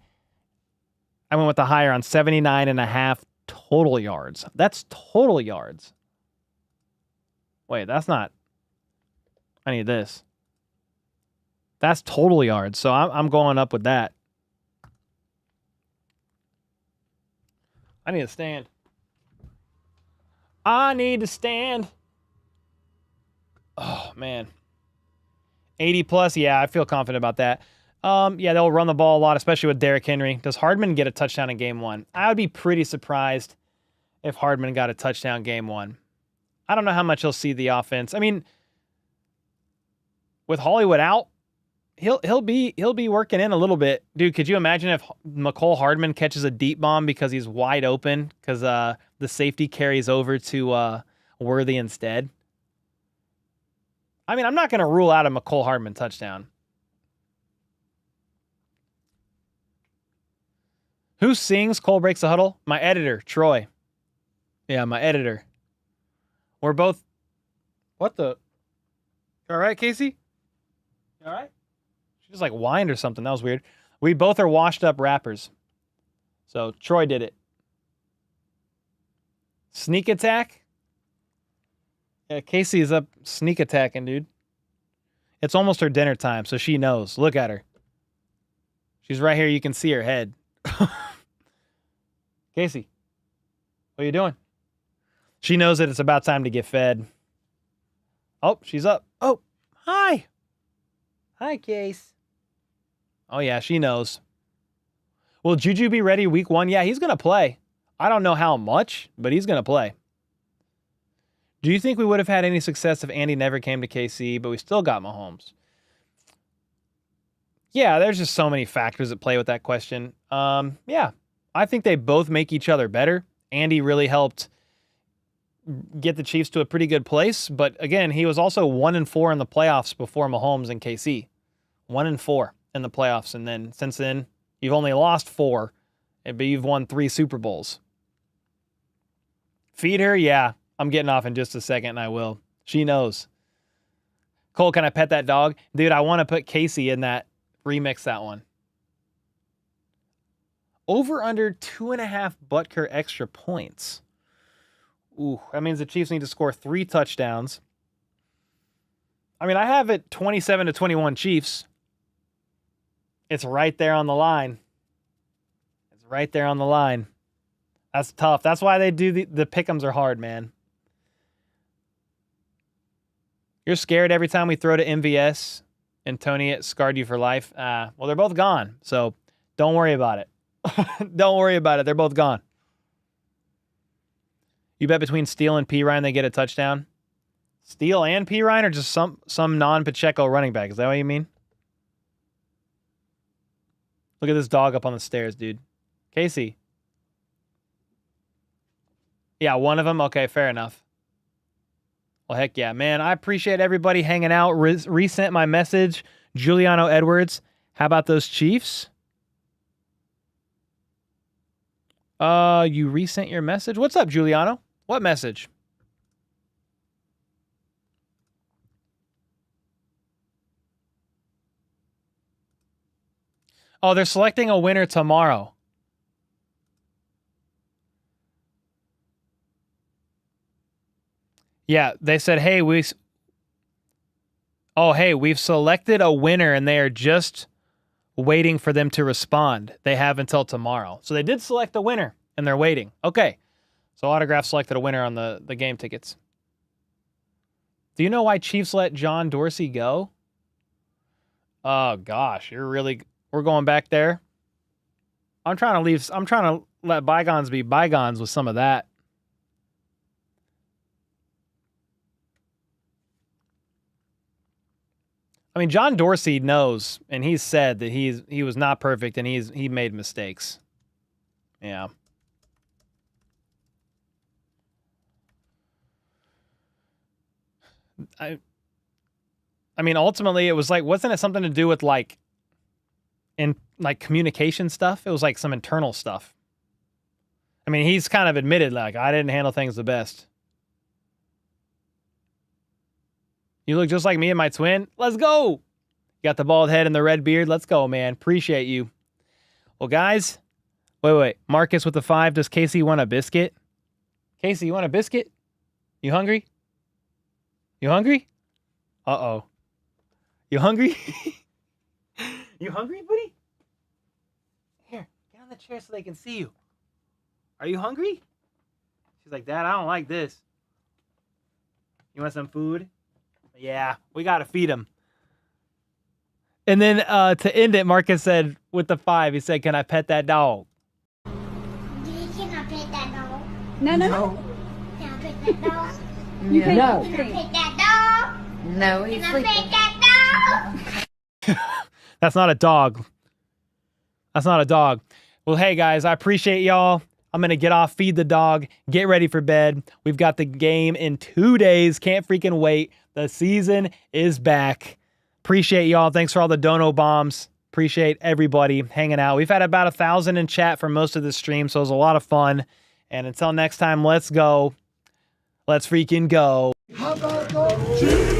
I went with the higher on 79.5 total yards. That's total yards. Wait, that's not. I need this. That's total yards. So I'm going up with that. I need to stand. I need to stand. Oh, man. 80 plus. Yeah, I feel confident about that. Yeah, they'll run the ball a lot, especially with Derrick Henry. Does Hardman get a touchdown in game 1? I would be pretty surprised if Hardman got a touchdown game 1. I don't know how much he'll see the offense. I mean, with Hollywood out, he'll be working in a little bit. Dude, could you imagine if McCole Hardman catches a deep bomb because he's wide open because the safety carries over to Worthy instead? I mean, I'm not going to rule out a McCole Hardman touchdown. Who sings Cole Breaks the Huddle? My editor, Troy. Yeah, my editor. We're both... What the... All right, Casey? All right? She just like whined or something. That was weird. We both are washed up rappers. So Troy did it. Sneak attack? Yeah, Casey is up sneak attacking, dude. It's almost her dinner time, so she knows. Look at her. She's right here. You can see her head. Casey, what are you doing? She knows that it's about time to get fed. Oh, she's up. Oh, hi. Hi, Case. Oh, yeah, she knows. Will Juju be ready week 1? Yeah, he's going to play. I don't know how much, but he's going to play. Do you think we would have had any success if Andy never came to KC, but we still got Mahomes? Yeah, there's just so many factors at play with that question. Yeah, I think they both make each other better. Andy really helped get the Chiefs to a pretty good place, but again, he was also 1-4 in the playoffs before Mahomes and KC. 1-4 in the playoffs, and then since then, you've only lost 4, but you've won 3 Super Bowls. Feed her? Yeah, I'm getting off in just a second, and I will. She knows. Cole, can I pet that dog? Dude, I want to put Casey in that. Remix that one. Over under 2.5 Butker extra points. Ooh, that means the Chiefs need to score 3 touchdowns. I mean, I have it 27-21 Chiefs. It's right there on the line. It's right there on the line. That's tough. That's why they do the pick'ems are hard, man. You're scared every time we throw to MVS and Tony, it scarred you for life. Well, they're both gone, so don't worry about it. Don't worry about it. They're both gone. You bet between Steele and P. Ryan they get a touchdown? Steele and P. Ryan or just some non-Pacheco running back? Is that what you mean? Look at this dog up on the stairs, dude. Casey. Yeah, one of them? Okay, fair enough. Well, heck yeah, man. I appreciate everybody hanging out. Resent my message. Giuliano Edwards. How about those Chiefs? You resent your message? What's up, Giuliano? What message? Oh, they're selecting a winner tomorrow. Yeah, they said, hey, we've selected a winner, and they are just waiting for them to respond. They have until tomorrow. So they did select a winner, and they're waiting. Okay. So Autograph selected a winner on the game tickets. Do you know why Chiefs let John Dorsey go? Oh, gosh. We're going back there. I'm trying to let bygones be bygones with some of that. I mean, John Dorsey knows, and he's said that he was not perfect, and he made mistakes. Yeah. I mean, ultimately, it was like, wasn't it something to do with communication stuff? It was like some internal stuff. I mean, he's kind of admitted, like, I didn't handle things the best. You look just like me and my twin. Let's go. You got the bald head and the red beard. Let's go, man. Appreciate you. Well, guys, wait. Marcus with the 5. Does Casey want a biscuit? Casey, you want a biscuit? You hungry? You hungry? Uh-oh. You hungry? You hungry, buddy? Here, get on the chair so they can see you. Are you hungry? She's like, Dad, I don't like this. You want some food? Yeah, we got to feed him. And then to end it, Marcus said with the 5, he said, can I pet that dog? Can I pet that dog? No. Can I pet that dog? You can, Can I pet that dog? No, he's Can I sleeping. pet that dog? That's not a dog. That's not a dog. Well, hey, guys, I appreciate y'all. I'm going to get off, feed the dog, get ready for bed. We've got the game in 2 days. Can't freaking wait. The season is back. Appreciate y'all. Thanks for all the dono bombs. Appreciate everybody hanging out. We've had about 1,000 in chat for most of the stream, so it was a lot of fun. And until next time, let's go. Let's freaking go. How about those?